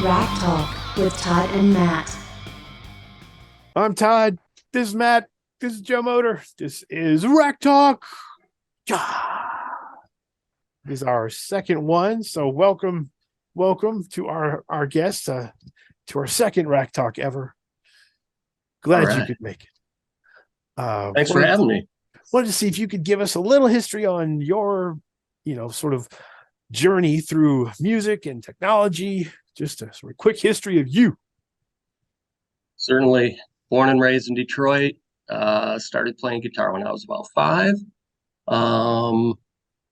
Rack Talk with Todd and Matt. I'm Todd. This is Matt. This is Joe Motor. This is Rack Talk. This is our second one. So welcome to our guest, to our second Rack Talk ever. Glad you could make it. Thanks for having me. Wanted to see if you could give us a little history on your, sort of journey through music and technology. Just a sort of quick history of you. Certainly born and raised in Detroit. Started playing guitar when I was about 5.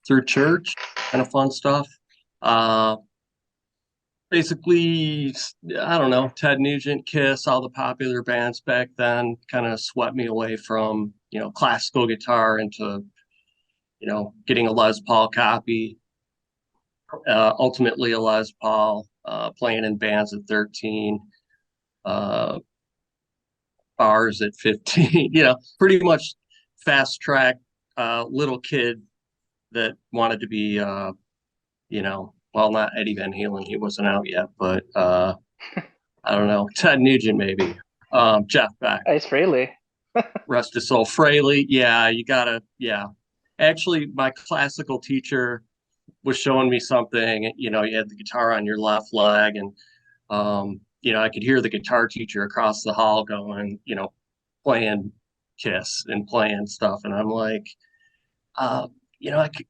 Through church, kind of fun stuff. Basically, I don't know, Ted Nugent, Kiss, all the popular bands back then kind of swept me away from, classical guitar into, getting a Les Paul copy. Ultimately a Les Paul, playing in bands at 13, bars at 15, pretty much fast track, little kid that wanted to be, well, not Eddie Van Halen, he wasn't out yet, but I don't know, Ted Nugent maybe, Jeff Beck. Ace Frehley. Rest his soul. Frehley, yeah. Actually, my classical teacher was showing me something, you had the guitar on your left leg, and I could hear the guitar teacher across the hall going, playing Kiss and playing stuff, and I'm like, I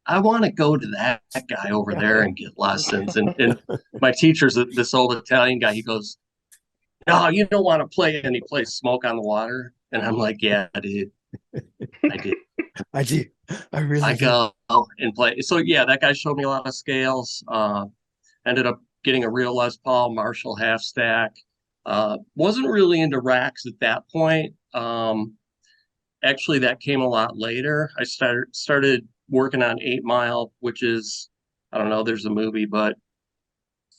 want to go to that guy over there and get lessons. And my teacher's this old Italian guy. He goes, "No, you don't want to play." And he plays "Smoke on the Water," and I'm like, "Yeah, dude, I did." I go and play. So yeah, that guy showed me a lot of scales. Ended up getting a real Les Paul Marshall half stack. Wasn't really into racks at that point. Actually, that came a lot later. I started working on 8 Mile, which is, I don't know, there's a movie, but a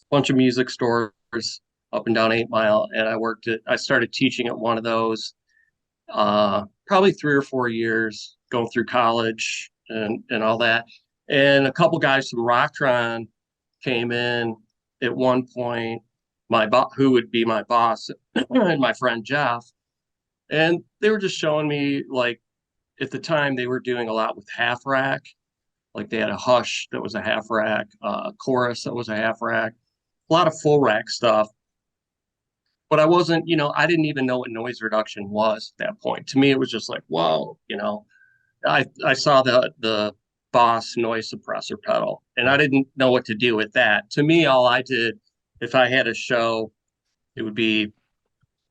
bunch of music stores up and down 8 Mile, and I started teaching at one of those. Probably 3 or 4 years going through college and all that. And a couple guys from Rocktron came in at one point, who would be my boss and my friend Jeff. And they were just showing me, like, at the time they were doing a lot with half rack. Like they had a Hush that was a half rack, Chorus that was a half rack, a lot of full rack stuff. But I wasn't, I didn't even know what noise reduction was at that point. To me, it was just like, whoa, I saw the Boss noise suppressor pedal, and I didn't know what to do with that. To me, all I did, if I had a show, it would be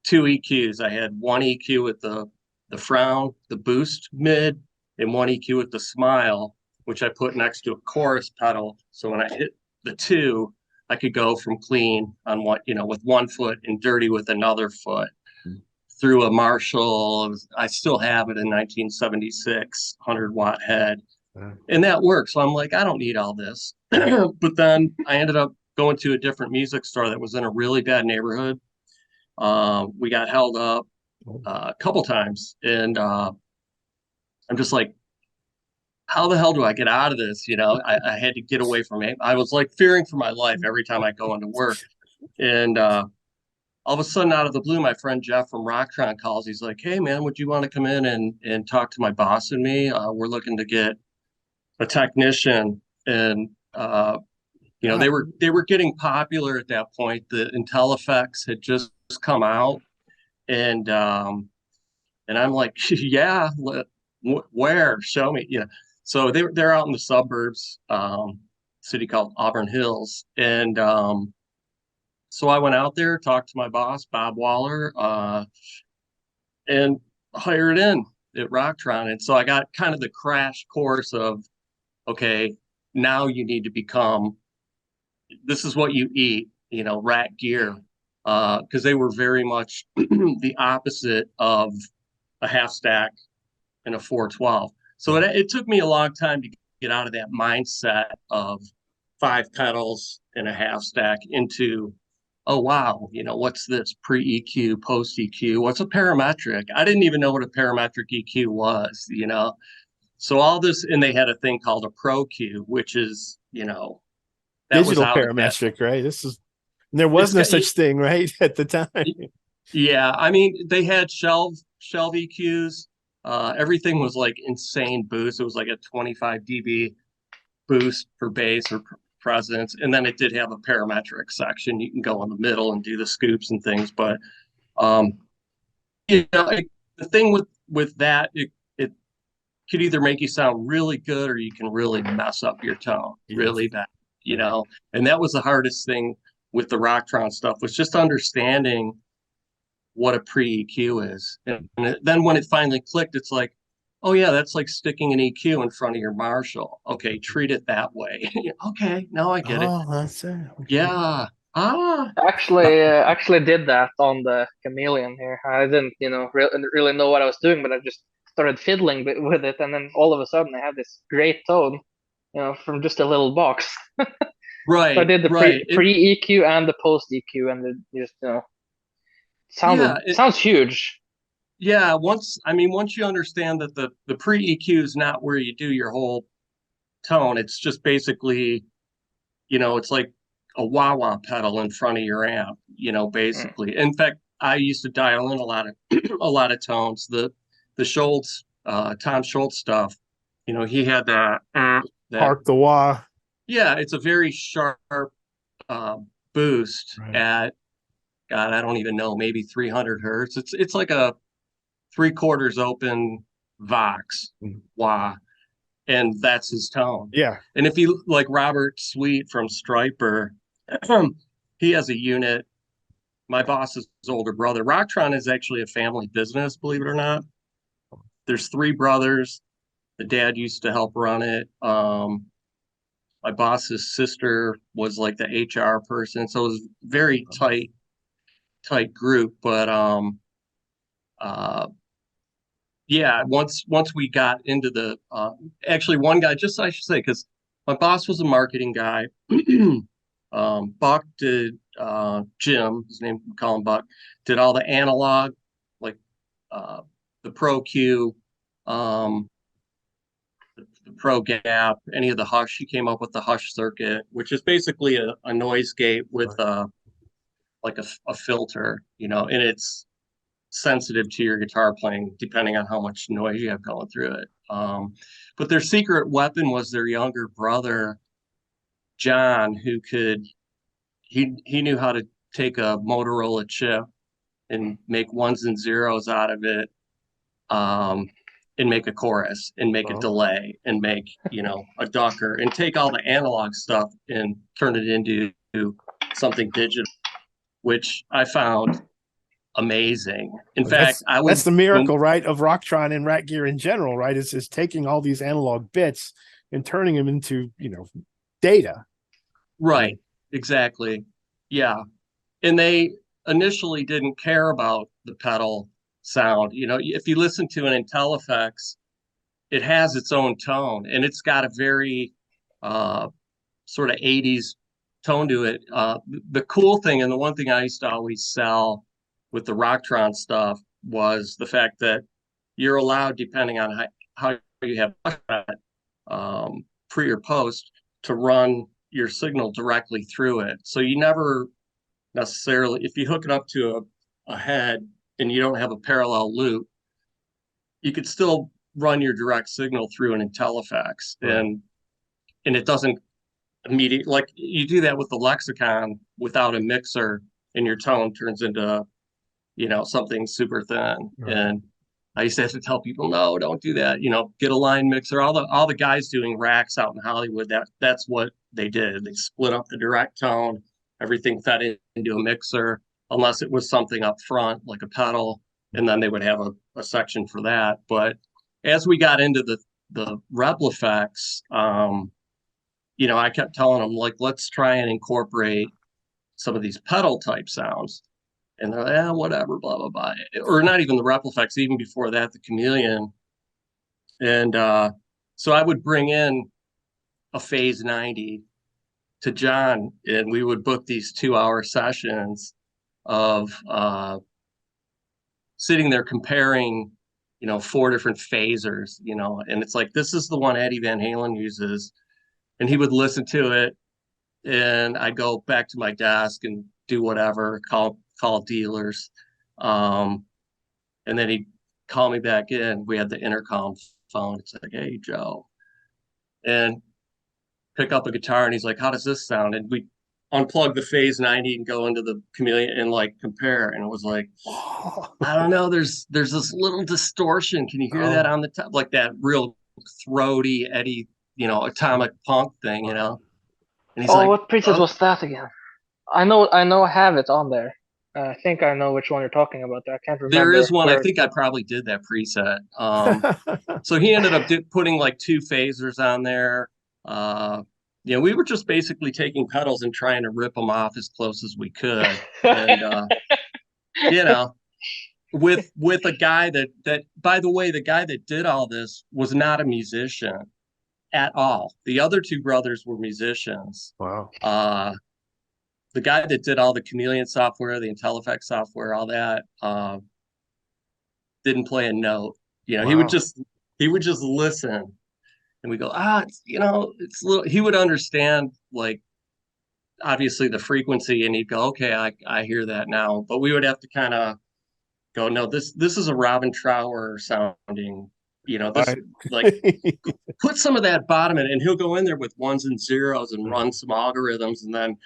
2 EQs. I had one EQ with the frown, the boost mid, and one EQ with the smile, which I put next to a chorus pedal. So when I hit the 2, I could go from clean on with one foot and dirty with another foot through a Marshall. I still have it in 1976 100-watt head, and that works. So I'm like, I don't need all this. But then I ended up going to a different music store that was in a really bad neighborhood. We got held up a couple times, and I'm just like, how the hell do I get out of this? I had to get away from it. I was like fearing for my life every time I go into work. And all of a sudden, out of the blue, my friend Jeff from Rocktron calls. He's like, "Hey man, would you want to come in and talk to my boss and me? We're looking to get a technician." And they were getting popular at that point. The Intellifex had just come out, and I'm like, "Yeah, where? Show me." So they're out in the suburbs, city called Auburn Hills, and so I went out there, talked to my boss, Bob Waller, and hired in at Rocktron. And so I got kind of the crash course of, okay, now you need to become, this is what you eat, rack gear, because they were very much the opposite of a half stack and a 412. So it took me a long time to get out of that mindset of 5 pedals and a half stack into, oh, wow, what's this pre-EQ, post-EQ? What's a parametric? I didn't even know what a parametric EQ was, So all this, and they had a thing called a Pro Q, which is, that digital was out parametric, right? This is And there was It's no got- such thing, right, at the time. Yeah, I mean, they had shelf EQs. Everything was like insane boost. It was like a 25 dB boost for bass or presence, and then it did have a parametric section. You can go in the middle and do the scoops and things. But um, the thing with that, it could either make you sound really good or you can really mess up your tone really bad. And that was the hardest thing with the Rocktron stuff, was just understanding what a pre-EQ is. And then when it finally clicked, it's like, oh yeah, that's like sticking an EQ in front of your Marshall. Okay, treat it that way. Okay, now I get it. Oh, that's it. Yeah. Actually did that on the Chameleon here. I didn't, really know what I was doing, but I just started fiddling with it, and then all of a sudden I had this great tone, from just a little box. So I Right, did the right. pre EQ and the post EQ, and it just, sounds huge. Yeah, once you understand that the pre-EQ is not where you do your whole tone, it's just basically, it's like a wah-wah pedal in front of your amp, basically. In fact, I used to dial in a lot of a lot of tones. The Schultz, Tom Schultz stuff, he had that Hark the wah. yeah, it's a very sharp boost Right. at, God, I don't even know, maybe 300 hertz. It's like a 3/4 open Vox wah, and that's his tone. Yeah. And if you like Robert Sweet from Striper, he has a unit. My boss's older brother. Rocktron is actually a family business, believe it or not. There's 3 brothers. The dad used to help run it. My boss's sister was like the HR person, so it was very tight group. But yeah, once we got into the actually one guy, just I should say, because my boss was a marketing guy. Buck did Jim, his name, we call him Buck, did all the analog, like the Pro Q, the Pro Gap, any of the Hush. He came up with the Hush circuit, which is basically a noise gate with like a filter, and it's sensitive to your guitar playing depending on how much noise you have going through it. But their secret weapon was their younger brother, John, who he knew how to take a Motorola chip and make ones and zeros out of it, and make a chorus and make a delay and make, a ducker and take all the analog stuff and turn it into something digital, which I found amazing. In fact, that's the miracle, right, of Rocktron and Rat Gear in general, right? Is taking all these analog bits and turning them into, data. Right, exactly. Yeah. And they initially didn't care about the pedal sound. If you listen to an IntelliFX, it has its own tone, and it's got a very sort of 80s tone to it. The cool thing, and the one thing I used to always sell with the Rocktron stuff, was the fact that you're allowed, depending on how you have pre or post, to run your signal directly through it. So you never necessarily, if you hook it up to a head and you don't have a parallel loop, you could still run your direct signal through an IntelliFX, and it doesn't immediately, like you do that with the Lexicon without a mixer, and your tone turns into something super thin. And I used to have to tell people, no, don't do that. Get a line mixer. All the guys doing racks out in Hollywood, that's what they did. They split up the direct tone, everything fed into a mixer, unless it was something up front like a pedal, and then they would have a section for that. But as we got into the Replifex, I kept telling them, like, let's try and incorporate some of these pedal type sounds. And they're like, whatever, blah, blah, blah. Or not even the Replifex, even before that, the Chameleon. And so I would bring in a Phase 90 to John, and we would book these 2-hour sessions of sitting there comparing, 4 different phasers, and it's like, this is the one Eddie Van Halen uses. And he would listen to it and I go back to my desk and do whatever, call dealers. And then he'd call me back in. We had the intercom phone. It's like, hey, Joe. And pick up a guitar, and he's like, how does this sound? And we unplug the Phase 90 and go into the Chameleon and like compare. And it was like, I don't know, there's this little distortion. Can you hear that on the top? Like that real throaty Eddie, atomic punk thing, And he's like, what preset was that again? I know I have it on there. I think I know which one you're talking about. I can't remember. There is one. I think I probably did that preset. So he ended up putting like 2 phasers on there. We were just basically taking pedals and trying to rip them off as close as we could. And with a guy that by the way, the guy that did all this was not a musician at all. The other 2 brothers were musicians. Wow. The guy that did all the Chameleon software, the IntelliFX software, all that, didn't play a note. Wow. He would just listen, and we go, it's little. He would understand, like, obviously the frequency, and he'd go, okay, I hear that now. But we would have to kind of go, no, this is a Robin Trower sounding, this Right. like put some of that bottom in, and he'll go in there with 1s and 0s and run some algorithms, and then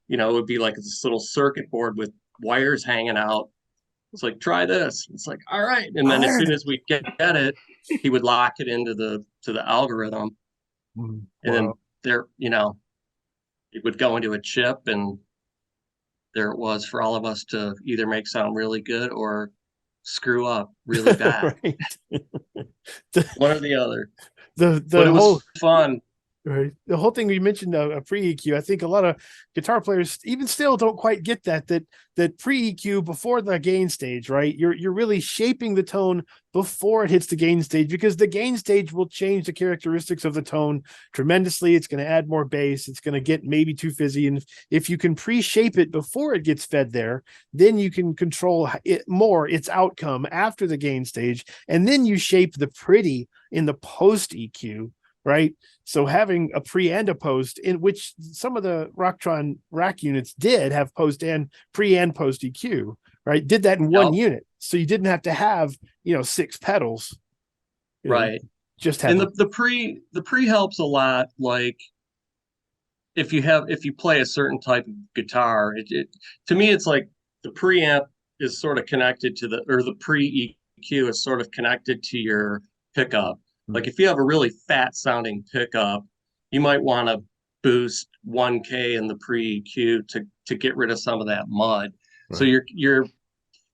it would be like this little circuit board with wires hanging out. It's like, try this. It's like, all right. And then as soon as we get it, he would lock it into the algorithm. And then there, it would go into a chip, and there it was for all of us to either make sound really good or screw up really bad. One or the other. But it was fun. Right. The whole thing we mentioned, a pre-EQ, I think a lot of guitar players even still don't quite get that pre-EQ before the gain stage, right? You're really shaping the tone before it hits the gain stage, because the gain stage will change the characteristics of the tone tremendously. It's going to add more bass. It's going to get maybe too fizzy. And if you can pre-shape it before it gets fed there, then you can control it more, its outcome after the gain stage. And then you shape the pretty in the post-EQ. Right. So having a pre and a post, in which some of the Rocktron rack units did have post and pre and post EQ, right? Did that in one unit. So you didn't have to have, 6 pedals. Right. Just have. And the pre helps a lot. Like if you play a certain type of guitar, to me, it's like the preamp is sort of connected to the pre EQ is sort of connected to your pickup. Like if you have a really fat sounding pickup, you might want to boost 1K in the pre-EQ to get rid of some of that mud. Right. So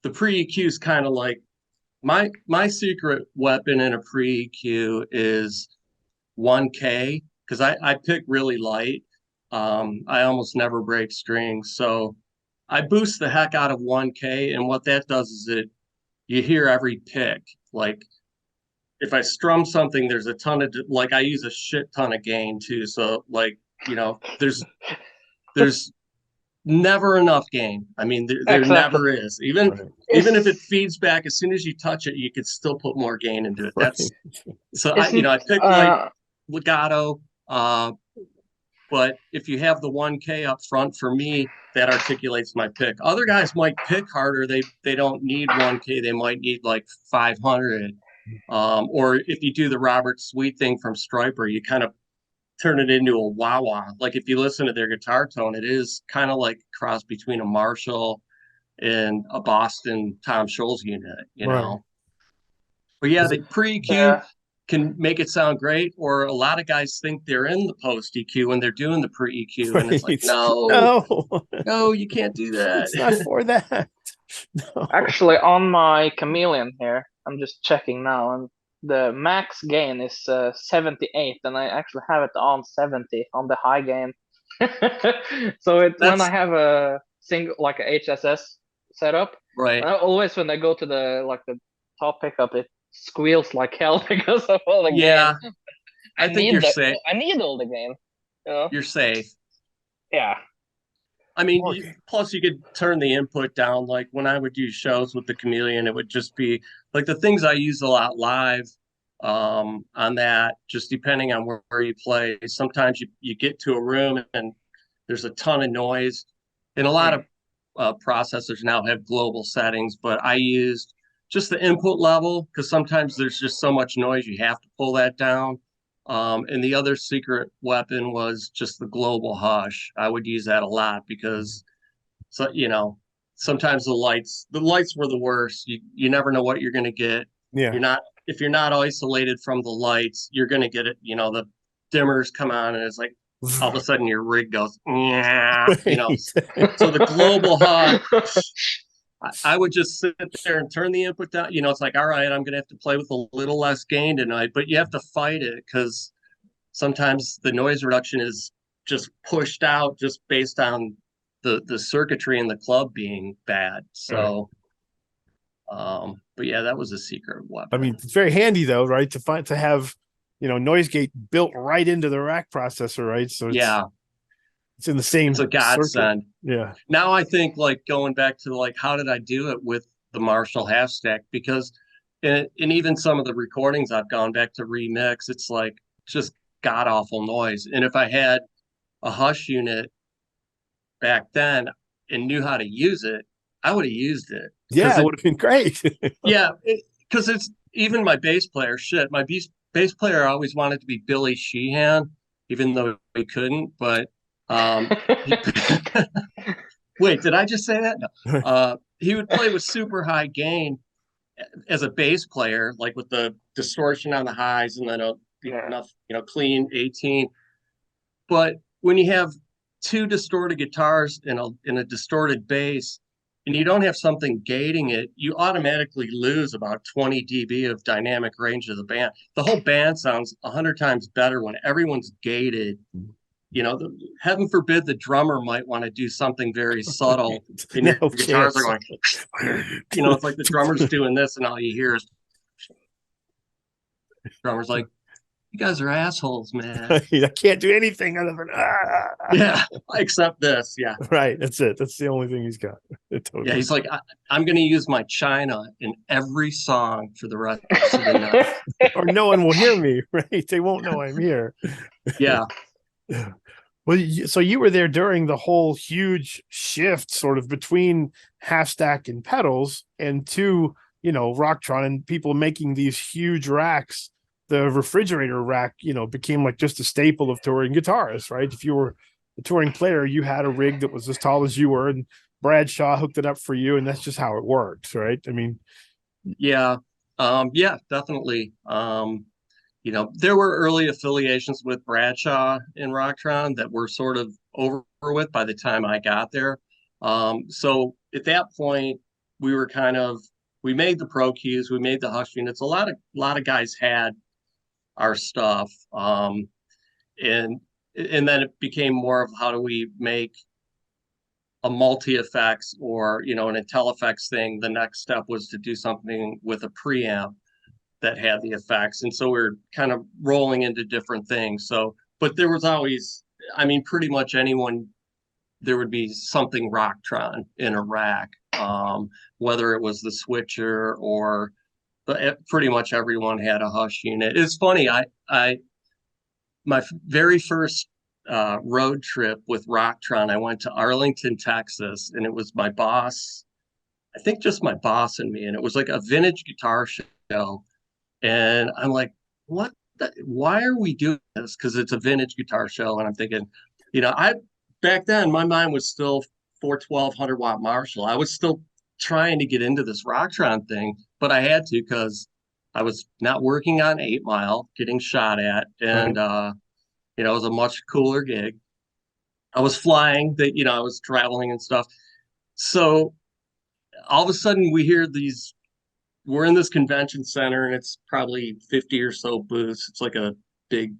the pre-EQ is kind of like my secret weapon in a pre-EQ is 1K, because I pick really light. I almost never break strings. So I boost the heck out of 1K, and what that does is you hear every pick. Like if I strum something, there's a ton of, like, I use a shit ton of gain too. So like, there's never enough gain. I mean, there never is. Even if it feeds back, as soon as you touch it, you could still put more gain into it. That's so I pick like legato. But if you have the 1K up front, for me, that articulates my pick. Other guys might pick harder. They don't need 1K. They might need like 500. Or if you do the Robert Sweet thing from Striper, you kind of turn it into a wah-wah. Like if you listen to their guitar tone, it is kind of like a cross between a Marshall and a Boston Tom Scholz unit, you know? But yeah, the pre-EQ can make it sound great, or a lot of guys think they're in the post-EQ when they're doing the pre-EQ, and it's like, no, you can't do that. It's not for that. No. Actually, on my Chameleon here, I'm just checking now, and the max gain is 78, and I actually have it on 70 on the high gain. So when I have a single, like a HSS setup, right? Always when I go to the top pickup, it squeals like hell because of all the gain. I think you're safe. I need all the gain. You're safe. Yeah. I mean, plus you could turn the input down. Like when I would do shows with the Chameleon, it would just be like the things I use a lot live on that, just depending on where you play. Sometimes you get to a room and there's a ton of noise, and a lot of processors now have global settings, but I used just the input level because sometimes there's just so much noise you have to pull that down. And the other secret weapon was just the global hush. I would use that a lot because, so sometimes the lights were the worst. You never know what you're going to get. Yeah. If you're not isolated from the lights, you're going to get it. The dimmers come on and it's like all of a sudden your rig goes, yeah, So the global hush, I would just sit there and turn the input down. It's like, all right, I'm going to have to play with a little less gain tonight, but you have to fight it because sometimes the noise reduction is just pushed out just based on the circuitry in the club being bad. So, but yeah, that was a secret weapon. I mean, it's very handy though, right? To have, noise gate built right into the rack processor, right? So it's in the same. It's a godsend. Yeah. Now I think like going back to like, how did I do it with the Marshall half stack? Because in even some of the recordings I've gone back to remix, it's like just god awful noise. And if I had a hush unit back then and knew how to use it, I would have used it. Yeah, it would have been great. Yeah, because it's even my bass player. Shit, my bass player always wanted to be Billy Sheehan, even though he couldn't. But wait, did I just say that? No. He would play with super high gain as a bass player, like with the distortion on the highs and then enough, clean 18. But when you have two distorted guitars in a distorted bass, and you don't have something gating it, you automatically lose about 20 dB of dynamic range of the band. The whole band sounds 100 times better when everyone's gated. Heaven forbid the drummer might want to do something very subtle, and your guitars are going, it's like the drummer's doing this, and all you hear is drummer's like, you guys are assholes, man. I can't do anything other than yeah, except this. Yeah, right. That's it. That's the only thing he's got. Totally. Yeah, he's like, I'm going to use my China in every song for the rest of the night, or no one will hear me. Right? They won't know I'm here. Yeah. Well, so you were there during the whole huge shift, sort of between half stack and pedals, and to Rocktron and people making these huge racks. The refrigerator rack, became like just a staple of touring guitarists, right? If you were a touring player, you had a rig that was as tall as you were, and Bradshaw hooked it up for you, and that's just how it worked, right? I mean, yeah, definitely. There were early affiliations with Bradshaw and Rocktron that were sort of over with by the time I got there. So at that point, we made the Pro Qs, we made the Hush units. A lot of guys had our stuff, and then it became more of how do we make a multi-effects or an IntelliFX thing. The next step was to do something with a preamp that had the effects, and so we're kind of rolling into different things. So, but there was always, pretty much anyone, there would be something Rocktron in a rack, whether it was the switcher or. But pretty much everyone had a Hush unit. It's funny. My very first road trip with Rocktron, I went to Arlington, Texas, and it was my boss. I think just my boss and me, and it was like a vintage guitar show. And I'm like, what? Why are we doing this? Because it's a vintage guitar show, and I'm thinking, back then my mind was still 412 100-watt Marshall. I was still trying to get into this Rocktron thing, but I had to because I was not working on 8 Mile, getting shot at, and it was a much cooler gig. I was flying, I was traveling and stuff. So all of a sudden we hear we're in this convention center, and it's probably 50 or so booths. It's like a big,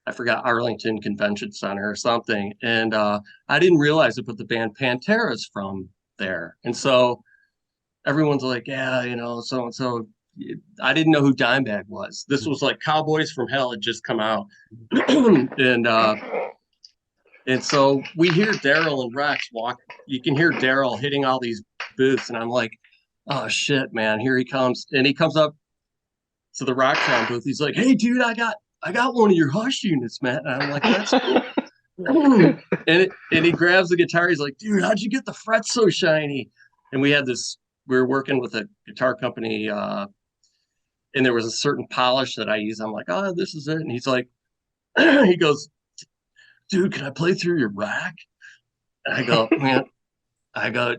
I forgot, Arlington Convention Center or something. And I didn't realize it, but the band Pantera's from there. And so everyone's like, yeah, so and so. I didn't know who Dimebag was. This was like Cowboys from Hell had just come out. And so we hear Daryl and Rex walk. You can hear Daryl hitting all these booths, and I'm like, oh shit, man, here he comes. And he comes up to the Rocktron booth. He's like, hey dude, I got one of your Hush units, man. And I'm like, that's cool. and he grabs the guitar. He's like, dude, how'd you get the frets so shiny? And we were working with a guitar company, and there was a certain polish that I use. I'm like, oh, this is it. And he's like, he goes, dude, can I play through your rack? And I go,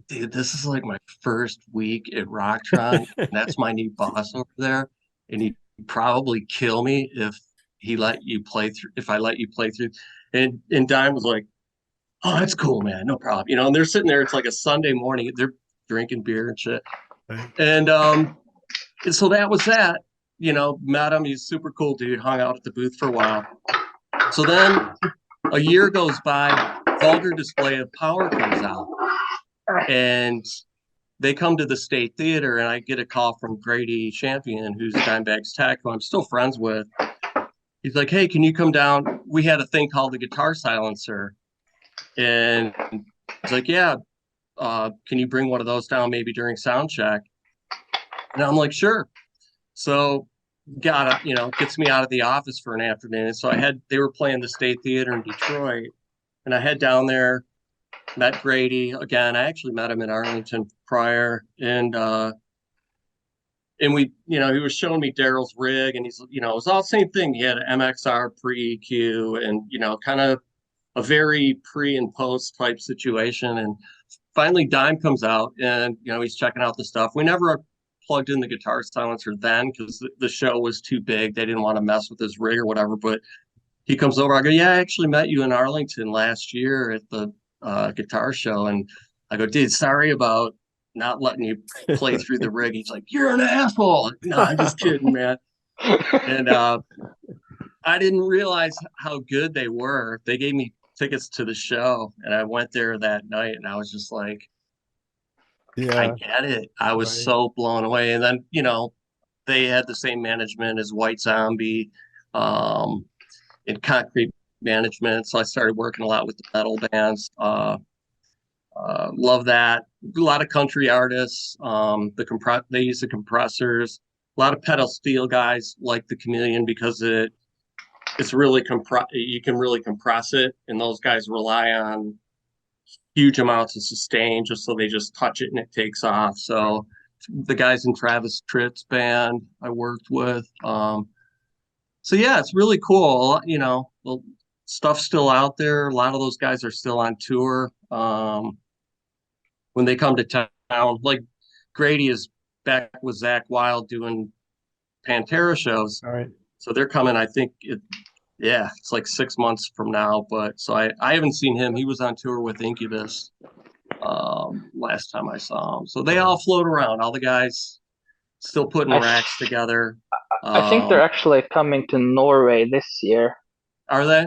dude, this is like my first week at Rocktron. And that's my new boss over there. And he'd probably kill me if I let you play through. And Dime was like, oh, that's cool, man. No problem. And they're sitting there. It's like a Sunday morning. They're drinking beer and shit. And so that was that. Met him. He's super cool dude. Hung out at the booth for a while. So then a year goes by. Vulgar Display of Power comes out. And they come to the State Theater, and I get a call from Grady Champion, who's Dimebag's tech, who I'm still friends with. He's like, hey, can you come down? We had a thing called the guitar silencer. And he's like, yeah, can you bring one of those down maybe during sound check? And I'm like, sure. So gets me out of the office for an afternoon. So they were playing the State Theater in Detroit, and I head down there, met Grady again. I actually met him in Arlington prior, and we, he was showing me Daryl's rig, and he's, it was all the same thing. He had an MXR pre-EQ, and kind of a very pre and post type situation. And finally, Dime comes out, and he's checking out the stuff. We never plugged in the guitar silencer then because the show was too big. They didn't want to mess with his rig or whatever. But he comes over. I go, yeah, I actually met you in Arlington last year at the guitar show. And I go, dude, sorry about not letting you play through the rig. He's like, you're an asshole. No, I'm just kidding, man. And I didn't realize how good they were. They gave me tickets to the show, and I went there that night, and I was just like, I get it. I was so blown away. And then, they had the same management as White Zombie, in Concrete management. So I started working a lot with the metal bands. Love that. A lot of country artists. They use the compressors. A lot of pedal steel guys like the Chameleon because it's really you can really compress it, and those guys rely on huge amounts of sustain just so they just touch it and it takes off. So the guys in Travis Tritt's band I worked with. So yeah, it's really cool. The stuff's still out there. A lot of those guys are still on tour. When they come to town, like Grady is back with Zach Wild doing Pantera shows. All right. So they're coming, I think it's like 6 months from now. But so I haven't seen him. He was on tour with Incubus last time I saw him. So they all float around. All the guys still putting racks together. I think they're actually coming to Norway this year. Are they?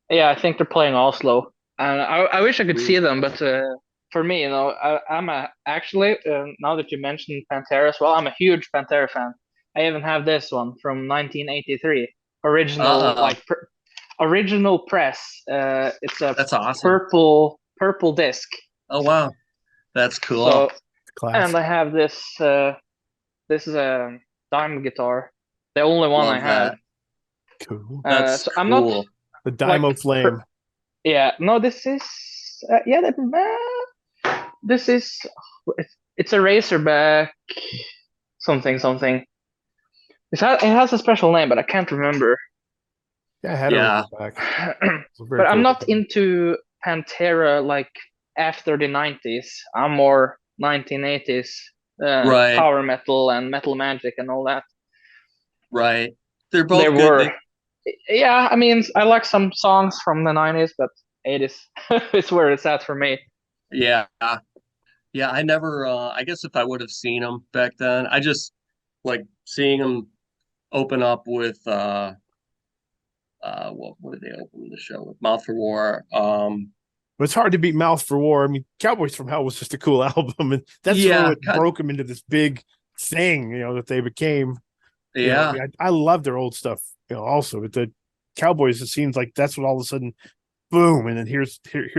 Yeah, I think they're playing Oslo. And I wish I could see them, but for me, I'm actually, now that you mentioned Pantera as well, I'm a huge Pantera fan. I even have this one from 1983, original original press. That's awesome. Purple disc. Oh wow, that's cool. So, and I have this. This is a Dime guitar, the only one I have. Cool. That's so cool. I'm not the Dymo Flame. No, this is this is it's a Razorback something. It has a special name, but I can't remember. Yeah, I had a Razorback. But I'm not into Pantera like after the 90s. I'm more 1980s power metal and Metal Magic and all that. Right. They're both good. Yeah, I mean, I like some songs from the 90s, but 80s is where it's at for me. Yeah. Yeah, I never, I guess if I would have seen them back then, I just like seeing them open up with, what did they open the show with? Mouth for War. It's hard to beat Mouth for War. I mean, Cowboys from Hell was just a cool album, and that's what broke them into this big thing, that they became. Yeah. I love their old stuff, also. But the Cowboys, it seems like that's what all of a sudden, boom, and then here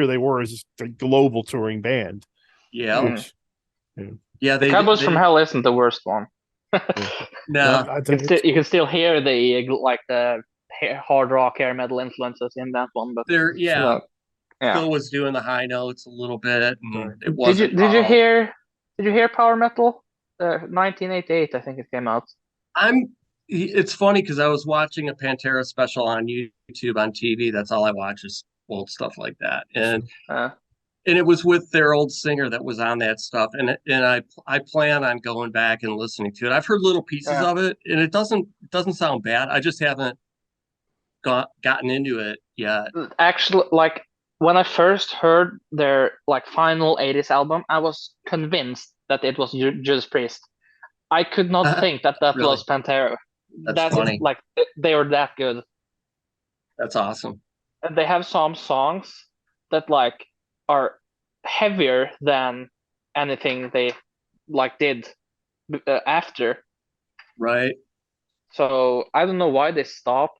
they were as a global touring band. Yeah. Yeah. The Cowboys from Hell isn't the worst one. No. You can still hear the hard rock, hair metal influences in that one. But There, yeah, yeah. Phil was doing the high notes a little bit, and Right. it wasn't. Did you hear power metal? 1988, I think it came out. It's funny because I was watching a Pantera special on YouTube on TV. That's all I watch is old stuff like that, and it was with their old singer that was on that stuff, and I plan on going back and listening to it. I've heard little pieces of it, and it doesn't sound bad. I just haven't gotten into it yet. Actually, like when I first heard their like final 80s album, I was convinced that it was Judas Priest. I could not think that Really? was Pantera. That's funny. Like they were that good. That's awesome. And they have some songs that like are heavier than anything they like did after. Right. So I don't know why they stopped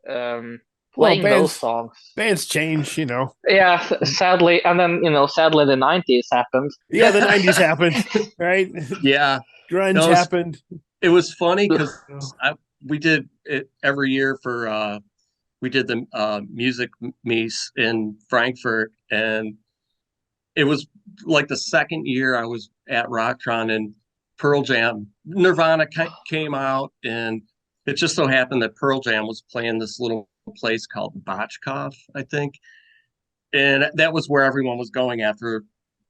playing those songs. Bands change, you know. Yeah, sadly, and then sadly the 90s happened. Yeah, the 90s happened, right? Yeah, grunge happened. It was funny because we did it every year for we did the music meets in Frankfurt, and it was like the second year I was at Rocktron, and Pearl Jam, Nirvana came out, and it just so happened that Pearl Jam was playing this little place called Botchkov, I think, and that was where everyone was going after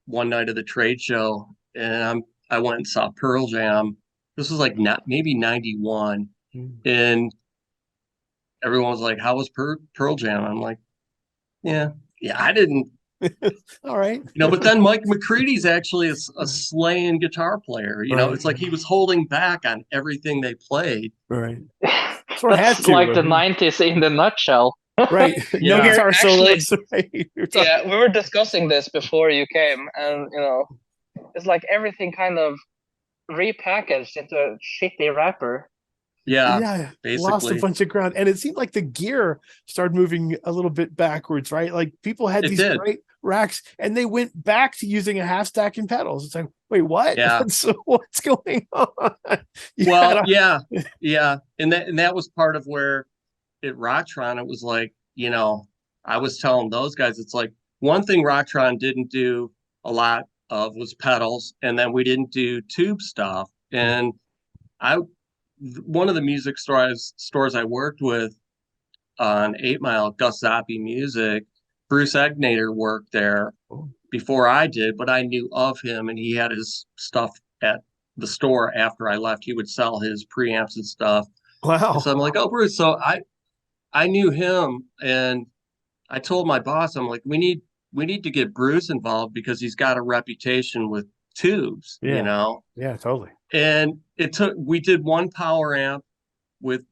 one night of the trade show, and I went and saw Pearl Jam. This was like maybe 91, and everyone was like, "How was Pearl Jam?" I'm like, "Yeah, I didn't." All right. But then Mike McCready's actually a slaying guitar player. It's like he was holding back on everything they played. Right. That's like the 90s in the nutshell. Right. No guitar solos. Right. Yeah, we were discussing this before you came, and it's like everything kind of repackaged into a shitty wrapper. Yeah, basically lost a bunch of ground, and it seemed like the gear started moving a little bit backwards, right? Like people had these great racks, and they went back to using a half stack and pedals. It's like, wait, what? Yeah. What's going on? And that was part of where at Rocktron it was like, I was telling those guys, it's like one thing Rocktron didn't do a lot of was pedals, and then we didn't do tube stuff, and one of the music stores I worked with on 8 Mile, Gus Zappi Music, Bruce Egnater worked there before I did, but I knew of him, and he had his stuff at the store after I left. He would sell his preamps and stuff. Wow. And so I'm like, oh, Bruce. So I knew him, and I told my boss, I'm like, we need to get Bruce involved because he's got a reputation with tubes, Yeah, totally. And we did one power amp with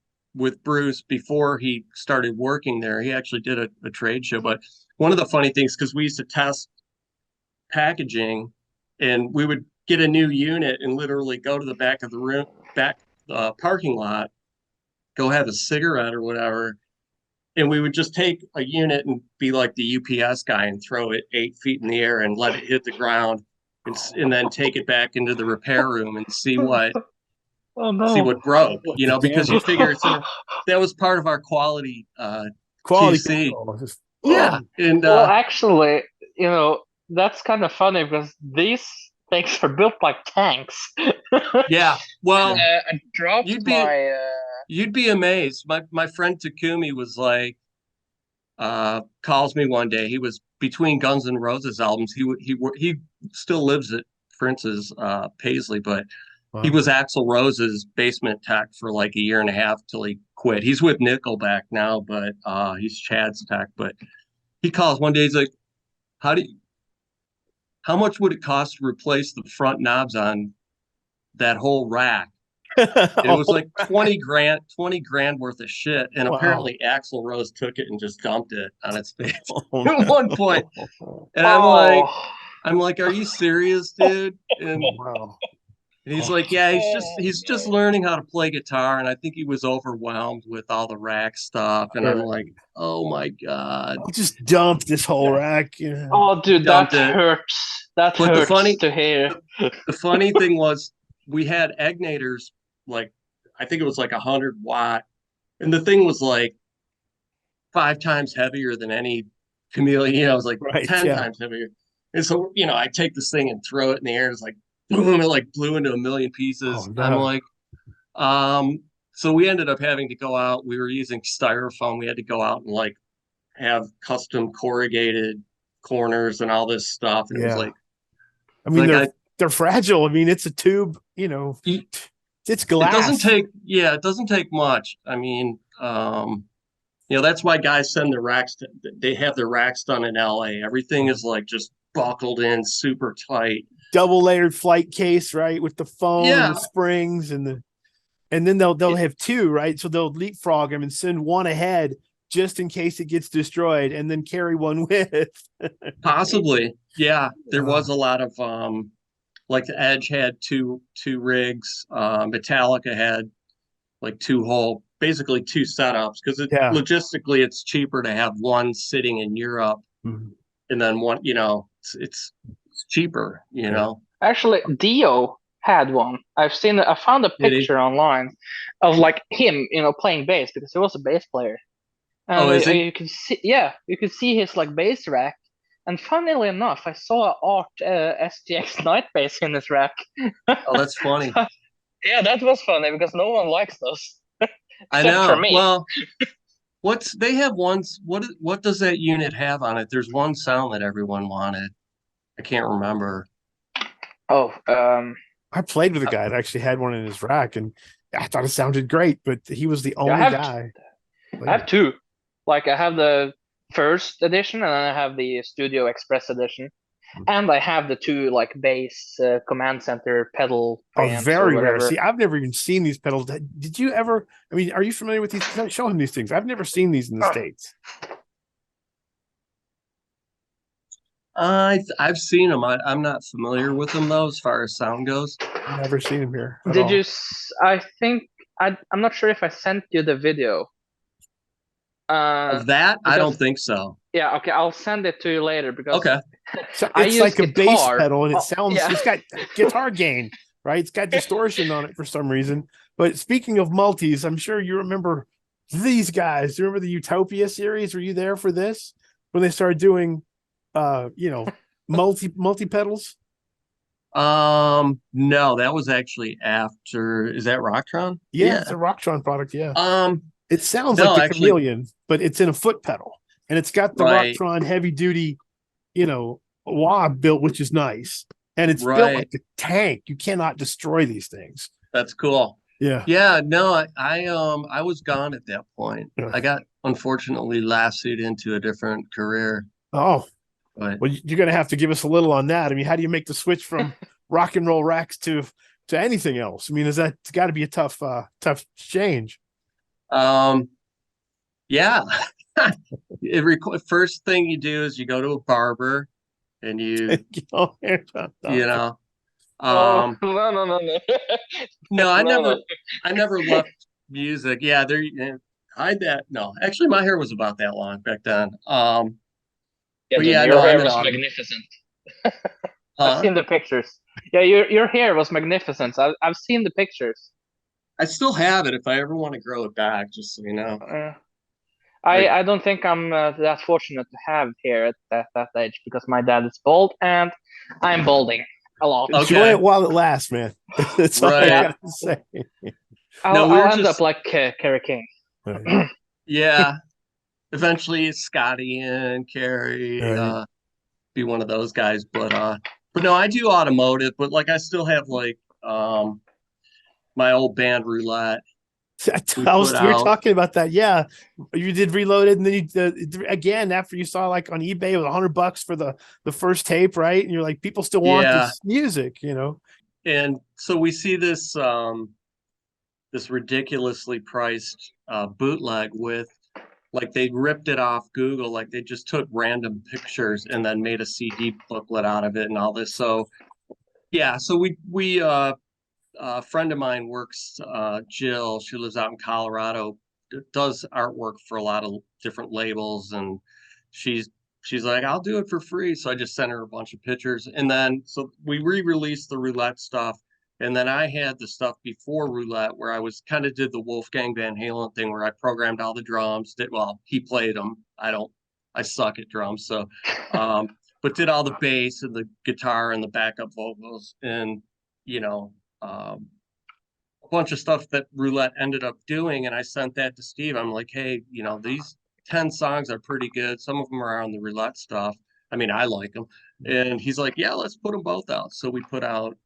Bruce before he started working there. He actually did a trade show. But one of the funny things, because we used to test packaging, and we would get a new unit and literally go to the back of the parking lot, go have a cigarette or whatever, and we would just take a unit and be like the UPS guy and throw it 8 feet in the air and let it hit the ground, and then take it back into the repair room and see what broke, because you figure that was part of our quality QC. Yeah. And actually, that's kind of funny because these things are built like tanks. Yeah. Well, I dropped you'd be amazed. My friend Takumi was like, calls me one day. He was between Guns N' Roses albums. He still lives at Prince's Paisley, but he was Axl Rose's basement tech for like a year and a half till he quit. He's with Nickelback now, but he's Chad's tech. But he calls one day. He's like, how much would it cost to replace the front knobs on that whole rack? It was like 20 grand worth of shit. And apparently Axl Rose took it and just dumped it on its face at one point. And I'm like, are you serious, dude? And he's like, yeah, he's just learning how to play guitar. And I think he was overwhelmed with all the rack stuff. And I'm like, oh my God. He just dumped this whole rack. Oh, dude, that hurts. That hurts to hear. The funny thing was, we had Egnators, like, I think it was like 100 watt And the thing was like 5 times heavier than any chameleon. You know, it was like Right. 10 Yeah. times heavier. And so, I take this thing and throw it in the air. It's like boom, it like blew into a million Oh pieces. I'm no. like, so we ended up having to go out. We were using styrofoam. We had to go out and like have custom corrugated corners and all this stuff. And it was Yeah. like, I mean, like they're I, they're fragile. I mean, it's a tube. It's it doesn't glass. take, yeah, it doesn't take much. I mean, that's why guys send their racks. They have their racks done in LA. Everything is like just buckled in super tight. Double layered flight case, right, with the foam and Yeah. the springs and then they'll have two, right? So they'll leapfrog them and send one ahead just in case it gets destroyed, and then carry one with. Possibly. Yeah. There Uh, was a lot of like the Edge had two rigs. Metallica had like basically two setups because yeah. logistically it's cheaper to have one sitting in Europe Mhm. and then one, it's cheaper, Yeah. Actually, Dio had one. I found a Did he? picture online of like him, playing bass because he was a bass player. Oh, And is he? you could see, yeah, you could see his like bass rack. And funnily enough, I saw a Art SGX night bass in his rack. Oh, that's funny. So, yeah, that was funny because no one likes those I except for know. me. Well, they have ones, what does that unit have on it? There's one sound that everyone wanted. I can't remember. Oh, I played with a guy that actually had one in his rack, and I thought it sounded great, but he was the yeah, only guy. I have two. Like I have the first edition and then I have the Studio Express edition. And I have the two like bass command center pedal Oh, preamps or very rare. whatever. See, I've never even seen these pedals. Did you ever? I mean, are you familiar with these? Show him these things. I've never seen these in the Oh, States. I've seen them. I'm not familiar with them though, as far as sound goes. Never seen them here at did you? all. I think I'm not sure if I sent you the video. Of that, I Because don't think so. yeah, okay, I'll send it to you later because Okay. So I it's use like a bass guitar. pedal, and it Oh, sounds. yeah. It's got guitar gain, right? It's got distortion on it for some reason. But speaking of multis, I'm sure you remember these guys. Do you remember the Utopia series? Were you there for this when they started doing, multi pedals? No, that was actually after. Is that Rocktron? Yeah, Yeah. it's a Rocktron product. Yeah, Um, it sounds like no, the actually, Chameleon, but it's in a foot pedal, and it's got the right, Rocktron heavy duty, wah built, which is nice, and it's built right. like a tank. You cannot destroy these things. That's cool. Yeah. Yeah, no, I was gone at that point. Yeah. I got unfortunately lassoed into a different career, Oh, but well, you're going to have to give us a little on that. I mean, how do you make the switch from rock and roll racks to anything else? I mean, it's got to be a tough change. um, yeah. First thing you do is you go to a barber and you know, Oh um, no. no, No, no. I never left music. Yeah, there, hide that. No, actually, my hair was about that long back then. Yeah, But dude, yeah, your no, I'm hair an was autumn. magnificent. I've Huh? seen the pictures. Yeah, your hair was magnificent. I've seen the pictures. I still have it if I ever want to grow it back, just so you know. Like, I don't think I'm that fortunate to have hair at that age because my dad is bald and I'm balding a lot. Enjoy okay, it while it lasts, man. That's all I right. Yeah, got to say. No, we I'll were end up just, like Kerry King. Right. yeah. Eventually, Scotty and Carrie, Right. be one of those guys. But no, I do automotive. But like, I still have like, my old band Roulette. We put We were out, talking about that. Yeah, you did Reloaded, and then you again after you saw like on eBay with $100 for the first tape, right? And you're like, people still want yeah. this music. And so we see this ridiculously priced bootleg with like they ripped it off Google, like they just took random pictures and then made a CD booklet out of it and all this. So yeah, so we a friend of mine works, Jill, she lives out in Colorado, does artwork for a lot of different labels, and she's like, I'll do it for free. So I just sent her a bunch of pictures, and then so we re-released the Roulette stuff. And then I had the stuff before Roulette where I was kind of did the Wolfgang Van Halen thing where I programmed all the drums. He played them. I suck at drums. So, but did all the bass and the guitar and the backup vocals and, you know, a bunch of stuff that Roulette ended up doing. And I sent that to Steve. I'm like, hey, you know, these 10 songs are pretty good. Some of them are on the Roulette stuff. I mean, I like them. And he's like, yeah, let's put them both out. So we put out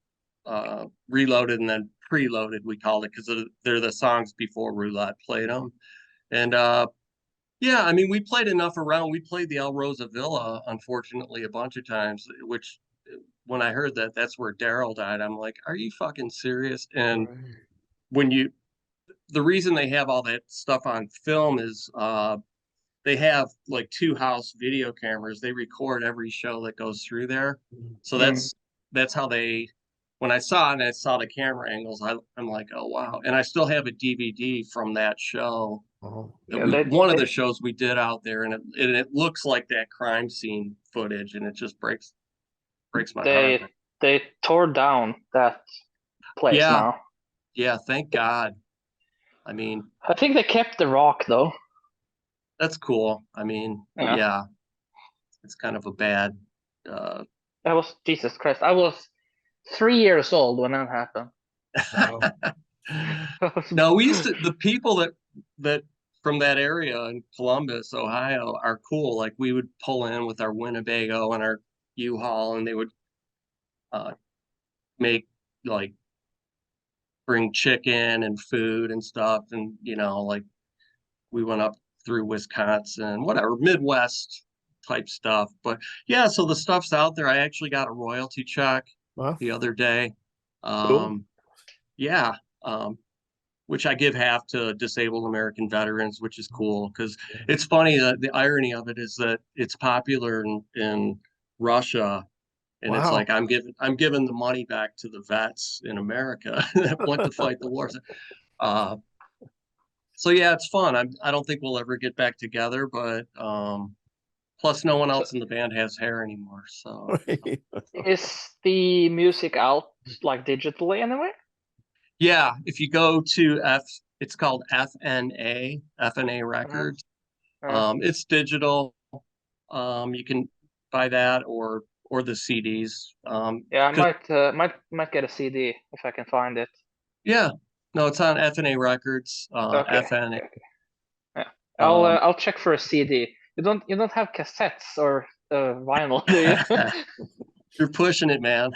Reloaded and then Preloaded, we called it, because they're the songs before Roulette played them. And yeah, I mean, we played enough around. We played the El Rosa Villa, unfortunately, a bunch of times, which when I heard that that's where Daryl died, I'm like, are you fucking serious? And the reason they have all that stuff on film is they have like 2 house video cameras. They record every show that goes through there. So that's how they, when I saw the camera angles, I'm like, oh wow. And I still have a DVD from that show. One of the shows we did out there, and it looks like that crime scene footage, and it just breaks my heart. They tore down that place now. Yeah, thank God. I mean, I think they kept the rock though. That's cool. I mean, yeah, it's kind of a bad. Jesus Christ! I was 3 years old when that happened. No, we used to. The people that from that area in Columbus, Ohio, are cool. Like we would pull in with our Winnebago and our U-Haul, and they would make like bring chicken and food and stuff, and you know, like we went up through Wisconsin, whatever, Midwest type stuff. But yeah, so the stuff's out there. I actually got a royalty check the other day. Cool. Yeah, which I give half to disabled American veterans, which is cool because it's funny that the irony of it is that it's popular in Russia, and it's like I'm giving the money back to the vets in America that went to fight the wars. So yeah, it's fun. I don't think we'll ever get back together, but plus no one else in the band has hair anymore. So is the music out like digitally anyway? Yeah, if you go to it's called FNA Records. It's digital. You can buy that or the CDs. Yeah, I might get a CD if I can find it. Yeah, no, it's on FNA Records. FNA. Okay. Yeah, I'll check for a CD. You don't have cassettes or vinyl, do you? You're pushing it, man.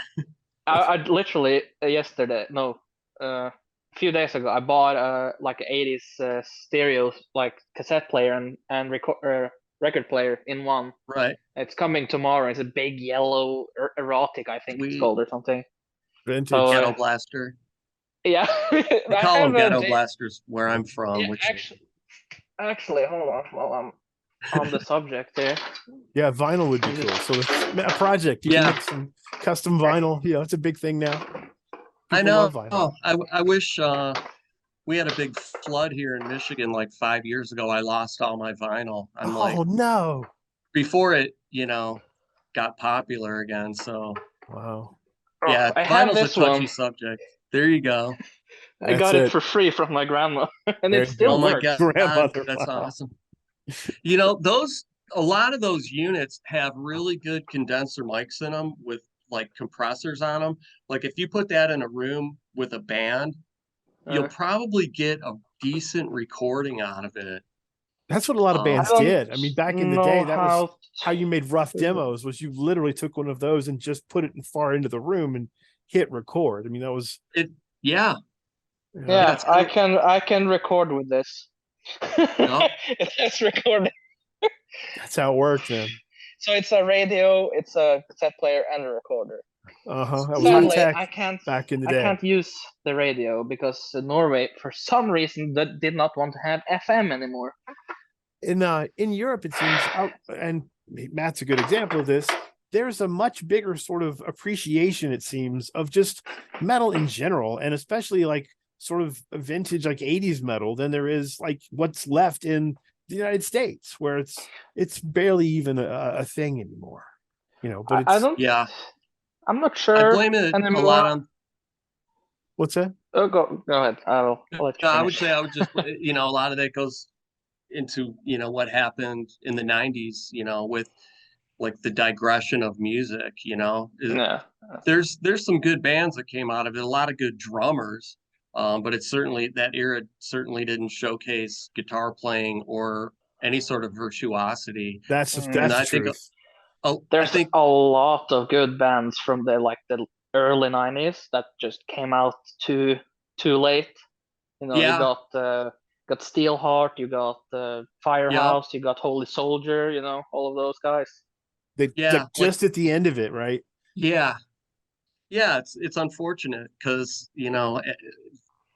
I literally yesterday, no, a few days ago, I bought like an 80s stereo like cassette player and record player in one. Right. It's coming tomorrow. It's a big yellow erotic, I think it's called, or something. Vintage. So, Ghetto Blaster. Yeah. They call them Ghetto Blasters where I'm from. Yeah, actually, hold on while I'm on the subject here. Yeah, vinyl would be cool. So it's a project. You can make some custom vinyl. You know, it's a big thing now. I know. Oh, I wish we had a big flood here in Michigan like 5 years ago. I lost all my vinyl. No. Before it, got popular again. So wow. Yeah, vinyl's a touchy subject. There you go. I got it for free from my grandma, and it still works. Oh my God, that's awesome. A lot of those units have really good condenser mics in them with like compressors on them. Like if you put that in a room with a band, you'll probably get a decent recording out of it. That's what a lot of bands did. I mean, back in the day, that was how you made rough demos, was you literally took one of those and just put it far into the room and hit record. I mean, that was it. Yeah. Yeah, I can record with this. It's recording. That's how it worked, man. So it's a radio, it's a cassette player, and a recorder. That was high tech back in the day. I can't use the radio because Norway, for some reason, did not want to have FM anymore. In Europe, it seems, and Matt's a good example of this, there's a much bigger sort of appreciation, it seems, of just metal in general, and especially like sort of vintage like 80s metal than there is like what's left in the United States, where it's barely even a thing anymore. But I'm not sure. I blame it a lot on What's that? Oh, go ahead. I'll let you I would finish. say I would just, a lot of that goes into, what happened in the 90s, with like the digression of music, Yeah. there's some good bands that came out of it, a lot of good drummers, but it's certainly that era certainly didn't showcase guitar playing or any sort of virtuosity. That's And the I think, truth. I There's think, a lot of good bands from the early 90s that just came out too late. You yeah, got Steelheart, you got yep, Firehouse, you got Holy Soldier, all of those guys. They yeah, like just at the end of it, right? yeah, yeah. It's unfortunate because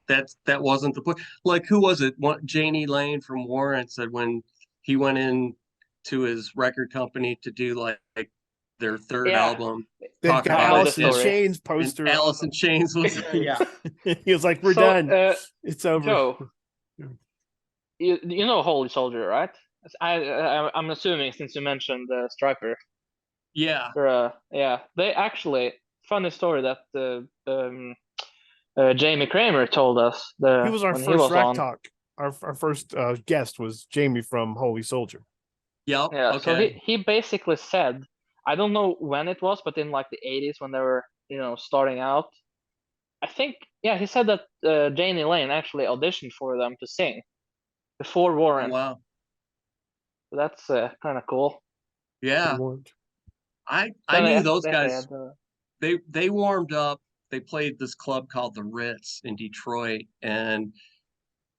that wasn't the point. Like, who was it? Janie Lane from Warrant said when he went in to his record company to do like their third Yeah, album, They've talk got I about know it, the Alice in story. Chains and poster on Alice in Chains was yeah, them. He was like, "We're So, done. It's over." Joe, you know Holy Soldier, right? I'm assuming since you mentioned Striper. yeah. Yeah, they actually funny story that Jamie Kramer told us He was our when he first was Rack on. Talk. Our first guest was Jamie from Holy Soldier. Yep. Yeah, so Okay. he basically said, I don't know when it was, but in like the 80s when they were starting out, I think, yeah, he said that Janie Lane actually auditioned for them to sing before Oh Warrant. wow. So that's kind of cool. Yeah. Warrant. I Then knew they those then they guys. had They warmed up. They played this club called the Ritz in Detroit, and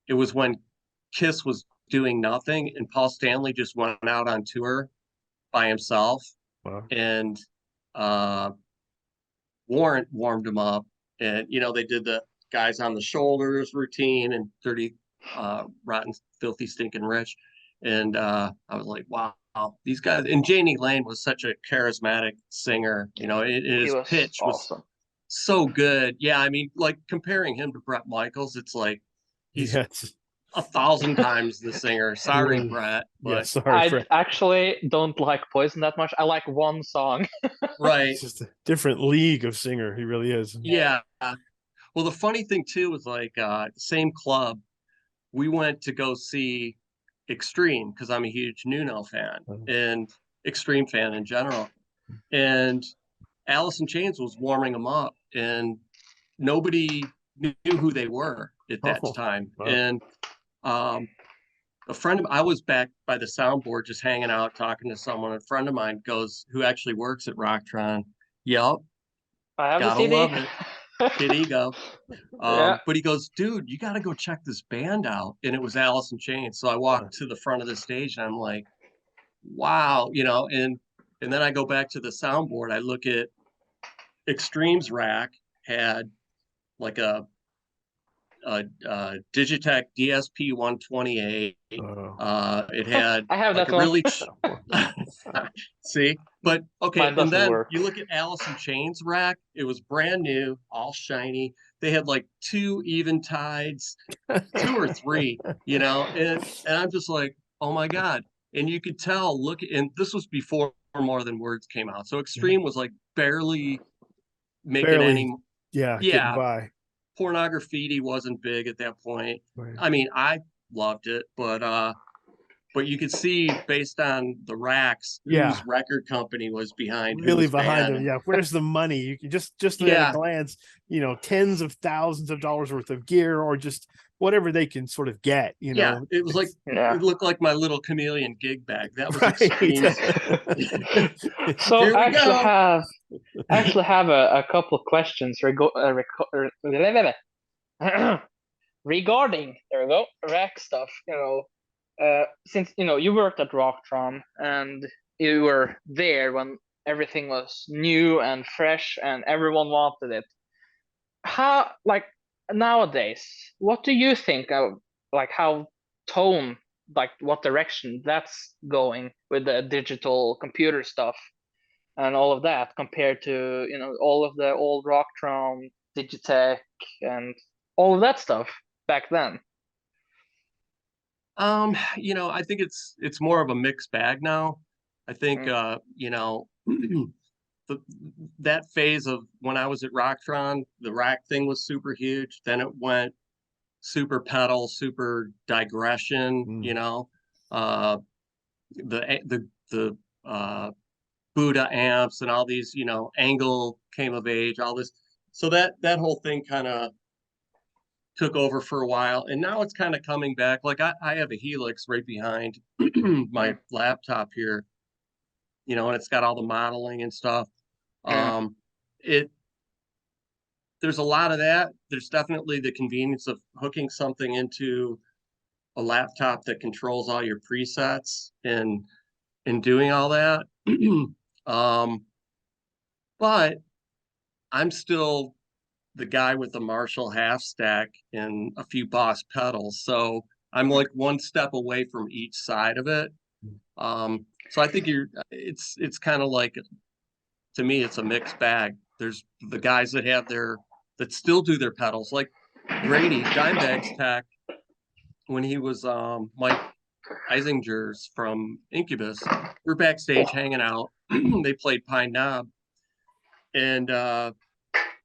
it was when Kiss was doing nothing, and Paul Stanley just went out on tour by himself, Wow. and uh, Warrant warmed him up, and they did the guys on the shoulders routine and dirty, rotten, filthy, stinking rich, and I was like, wow, these guys. And Janie Lane was such a charismatic singer. he His was pitch was awesome. so good. Yeah, I mean, like comparing him to Brett Michaels, it's like he's Yes. 1,000 times the singer. Sorry, Brett, Yeah. but Sorry, I Fred. actually don't like Poison that much. I like one song. right, It's just a different league of singer. He really is. yeah. Well, the funny thing too was like same club. We went to go see Extreme because I'm a huge Nuno fan and Extreme fan in general. And Alice in Chains was warming them up, and nobody knew who they were at that Oh, time. wow. And um, I was back by the soundboard just hanging out, talking to someone. A friend of mine goes, who actually works at Rocktron. Yep, I have the gotta CD. love it. Kid ego. Yeah. But he goes, dude, you got to go check this band out. And it was Alice in Chains. So I walked to the front of the stage and I'm like, wow, and then I go back to the soundboard. I look at Extremes rack had like a Digitech DSP 128. Oh. It had I have like that a one. really see, but okay. Mine And doesn't then work. you look at Alice in Chains rack. It was brand new, all shiny. They had like two Eventides, two or three, and I'm just like, oh my god. And you could tell. And this was before More Than Words came out, so Extreme was like barely making Barely, any. yeah, getting Yeah, by. Pornography wasn't big at that point. Right. I mean, I loved it, but you could see based on the racks Yeah, whose record company was behind really whose behind band. them. Yeah, where's the money? You can just at a Yeah, glance, tens of thousands of dollars worth of gear, or just whatever they can sort of get. yeah. It was like Yeah. it looked like my little chameleon gig bag. That was Right. Extremes. So Here we go. I actually have a couple of questions regarding there we go rack stuff. Since you worked at Rocktron and you were there when everything was new and fresh and everyone wanted it. How like nowadays, what do you think of like how tone like what direction that's going with the digital computer stuff and all of that compared to all of the old Rocktron, Digitech, and all of that stuff back then? I think it's more of a mixed bag now. I think Mm. the that phase of when I was at Rocktron, the rack thing was super huge. Then it went super pedal, super digression, the Buddha amps and all these, angle came of age, all this. So that whole thing kind of took over for a while, and now it's kind of coming back. Like I have a Helix right behind my laptop here, and it's got all the modeling and stuff. Yeah. There's a lot of that. There's definitely the convenience of hooking something into a laptop that controls all your presets and doing all that. But I'm still the guy with the Marshall half stack and a few Boss pedals. So I'm like one step away from each side of it. So I think it's kind of like, to me, it's a mixed bag. There's the guys that still do their pedals, like Grady, Dimebag's tech, when he was Mike Eisinger's from Incubus. We're backstage hanging out. They played Pine Knob, and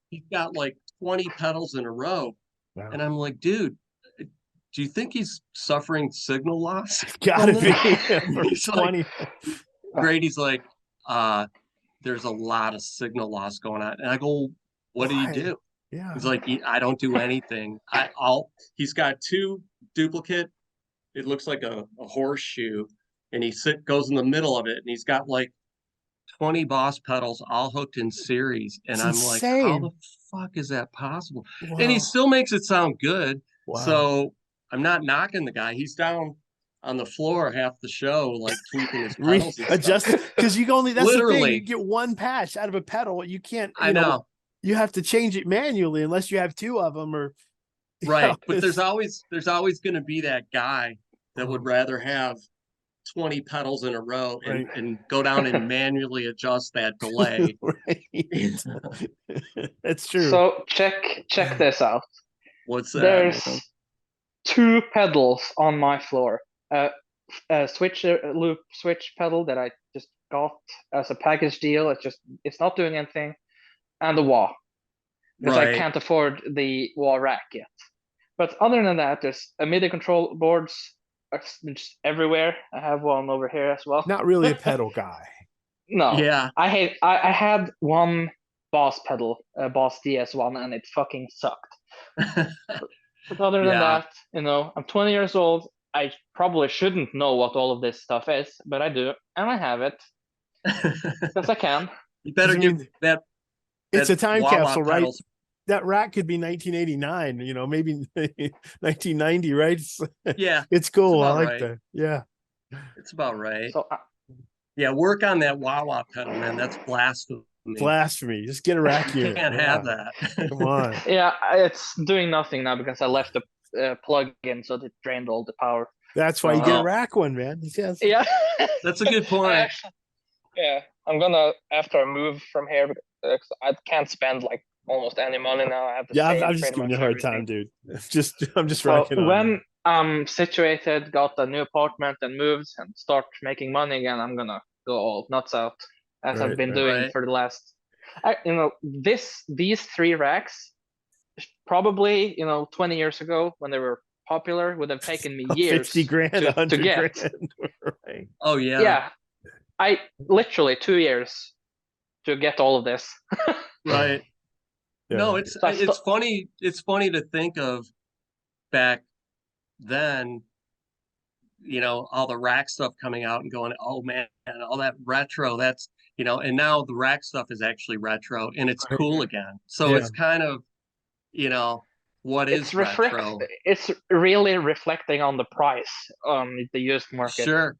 he's got like 20 pedals in a row. Wow. And I'm like, dude, do you think he's suffering signal loss? Gotta be. He's 20. Grady's like, there's a lot of signal loss going on. And I go, what do you do? Yeah. He's like, I don't do anything. He's got two duplicate, it looks like a horseshoe, and he goes in the middle of it, and he's got like 20 Boss pedals all hooked in series. And I'm like, how the fuck is that possible? Wow. And he still makes it sound good. Wow. So I'm not knocking the guy. He's down on the floor half the show, like tweaking his pedals. Adjust, because you only, that's Literally. the thing, you get one patch out of a pedal. You can't, I know. You have to change it manually unless you have two of them, or right. But there's always going to be that guy that would rather have 20 pedals in a row and go down and manually adjust that delay. That's true. So check this out. What's that? There's two pedals on my floor. A loop switch pedal that I just got as a package deal. It's not doing anything. And the wah, because I can't afford the wah rack yet. But other than that, there's a MIDI control boards just everywhere. I have one over here as well. Not really a pedal guy. No. Yeah. I had one Boss pedal, Boss DS1, and it fucking sucked. But other than that, I'm 20 years old. I probably shouldn't know what all of this stuff is, but I do, and I have it because I can. You better give that. It's a time capsule, right? Pedals. That rack could be 1989, maybe 1990, right? Yeah. It's cool. I like right. that. Yeah. It's about right. So, work on that wah-wah pedal, man. That's blasphemy. Blasphemy. Just get a rack here. You can't have that. Come on. Yeah, it's doing nothing now because I left the plug in, so it drained all the power. That's why you get a rack one, man. Yes. Yeah. That's a good point. I'm gonna, after I move from here, because I can't spend like almost any money now. I have to I'm just giving you a hard time, dude. I'm just racking on. When I'm situated, got a new apartment and moved and start making money again, I'm gonna go all nuts out, as I've been doing for the last, these three racks, probably 20 years ago when they were popular, would have taken me years 50 grand, to 100 get. grand. Right. Oh yeah. Yeah. I literally 2 years to get all of this. Right. Yeah. No, it's funny. It's funny to think of back then, all the rack stuff coming out and going, oh man, all that retro, that's, and now the rack stuff is actually retro and it's cool again. So it's kind of, what is retro? It's really reflecting on the price on the used market. Sure.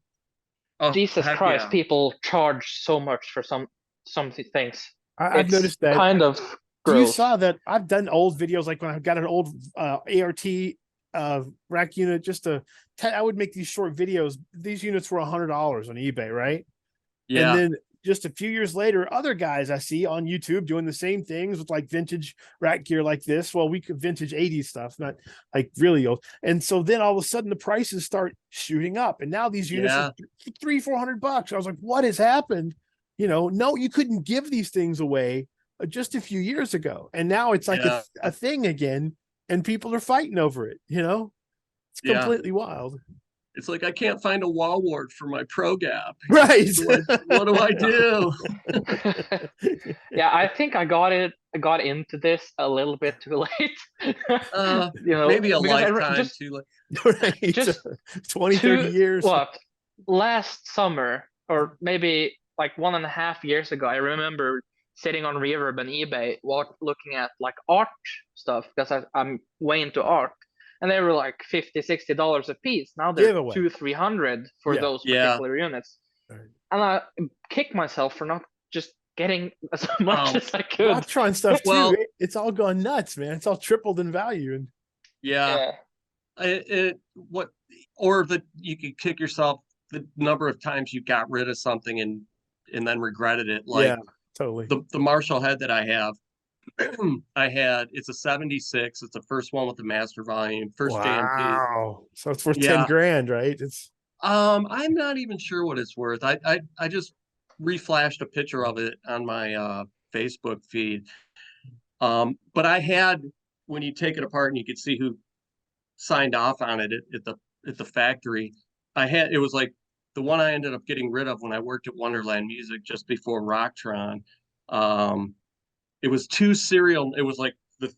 Oh, Jesus Christ, people charge so much for some things. I've noticed that. Kind of gross. You saw that I've done old videos, like when I've got an old ART rack unit, I would make these short videos. These units were $100 on eBay, right? Yeah. And then just a few years later, other guys I see on YouTube doing the same things with like vintage rack gear like this. Well, we could vintage 80s stuff, not like really old. And so then all of a sudden the prices start shooting up. And now these units are $300-400. I was like, what has happened? No, you couldn't give these things away just a few years ago, and now it's like a thing again, and people are fighting over it. It's completely wild. It's like I can't find a wall wart for my Pro Gap. Right. What do I do? Yeah, I think I got into this a little bit too late. Maybe a because lifetime too late. Right. just 20, 30 years. What? Last summer, or maybe like 1.5 years ago, I remember sitting on Reverb and eBay looking at like art stuff, because I'm way into art. And they were like $50-$60 a piece. Now they're Giveaway. $200-$300 for those particular units. Right. And I kick myself for not just getting as much as I could. Rocktron stuff too. It's all gone nuts, man. It's all tripled in value. And you could kick yourself the number of times you got rid of something and then regretted it. Like totally. The Marshall head that I have, it's a 76. It's the first one with the master volume, first JMP. Wow. So it's worth 10 grand, right? It's I'm not even sure what it's worth. I just reflashed a picture of it on my Facebook feed. But I had, when you take it apart and you could see who signed off on it at the factory, it was like the one I ended up getting rid of when I worked at Wonderland Music just before Rocktron. It was it was like the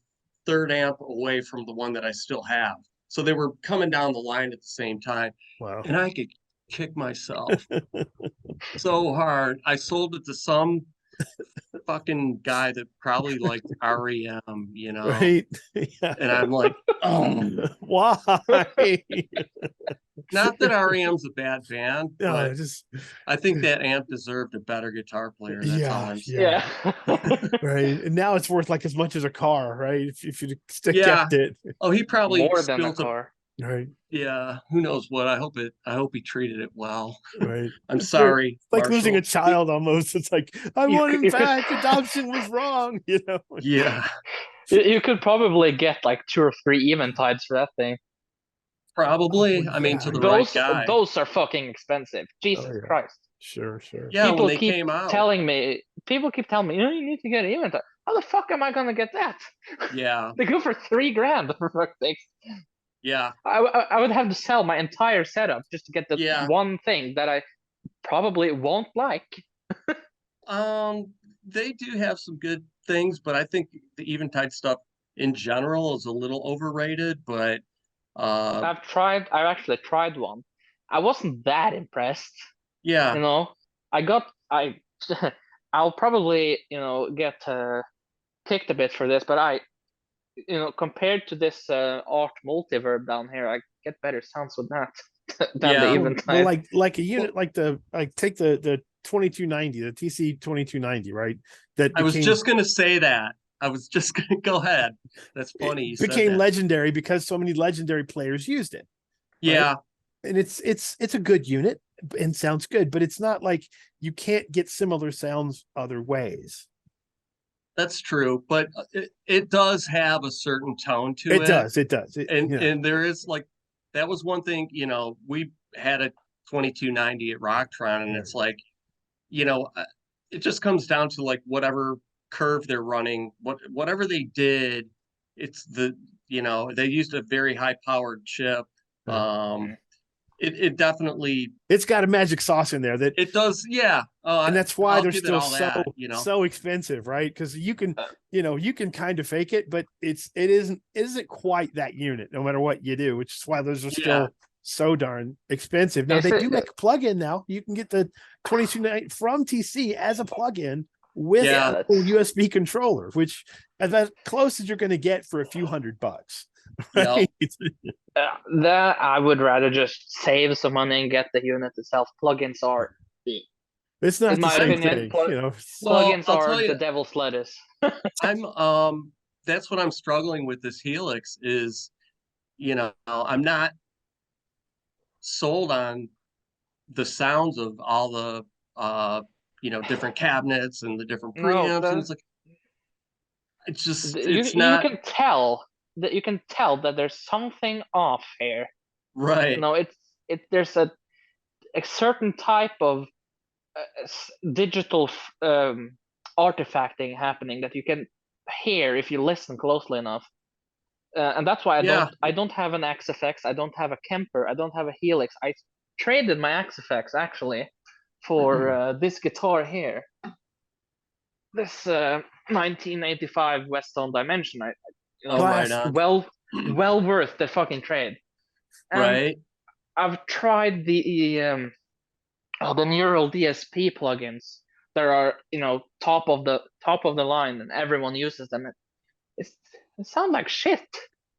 third amp away from the one that I still have. So they were coming down the line at the same time. Wow. And I could kick myself so hard. I sold it to some fucking guy that probably liked REM, Right. Yeah. And I'm like, oh, why? Not that REM's a bad band, but I think that amp deserved a better guitar player. That's all I'm saying. Right. And now it's worth like as much as a car, right? If you still kept it. Oh, he probably more than a car. Right. Yeah. Who knows what? I hope he treated it well. Right. I'm sorry. It's like Marshall. losing a child almost. It's like, I want him back. Adoption was wrong, Yeah. You could probably get like 2 or 3 eventides for that thing. Probably. I mean, to the right guy. Those are fucking expensive. Jesus Christ. Sure. Yeah, people when they came out. People keep telling me, you need to get an eventide. How the fuck am I gonna get that? Yeah. They go for $3,000 for fuck's sake. Yeah. I would have to sell my entire setup just to get the one thing that I probably won't like. They do have some good things, but I think the eventide stuff in general is a little overrated. But I've actually tried one. I wasn't that impressed. Yeah. I'll probably get kicked a bit for this, but compared to this art multiverb down here, I get better sounds with that than the eventide. Well, like a unit, take the 2290, the TC 2290, right? I was just gonna say that. I was just gonna go ahead. That's funny. It became legendary because so many legendary players used it. Yeah. Right? And it's a good unit and sounds good, but it's not like you can't get similar sounds other ways. That's true, but it does have a certain tone to it. It does. And there is that was one thing, we had a 2290 at Rocktron, and it's like, it just comes down to like whatever curve they're running, whatever they did, it's they used a very high powered chip. It definitely, it's got a magic sauce in there that it does. Yeah. And that's why they're still so expensive, right? Because you can kind of fake it, but it isn't quite that unit no matter what you do, which is why those are still so darn expensive. Now they do make a plug-in now. You can get the 2290 from TC as a plug-in with a USB controller, which is as close as you're going to get for a few $100. Right? That I would rather just save some money and get the unit itself. Plugins are it's not in the my same opinion. thing. Plugins are the devil's lettuce. That's what I'm struggling with this Helix is, I'm not sold on the sounds of all the different cabinets and the different preamps. And it's just not. You can tell that there's something off here. Right. There's a certain type of digital artifacting happening that you can hear if you listen closely enough. And that's why I don't have an XFX, I don't have a Kemper, I don't have a Helix. I traded my XFX actually for this guitar here. This 1985 Westone Dimension. Right on. Well worth the fucking trade. And Right. I've tried the neural DSP plugins that are top of the line and everyone uses them. It sounds like shit.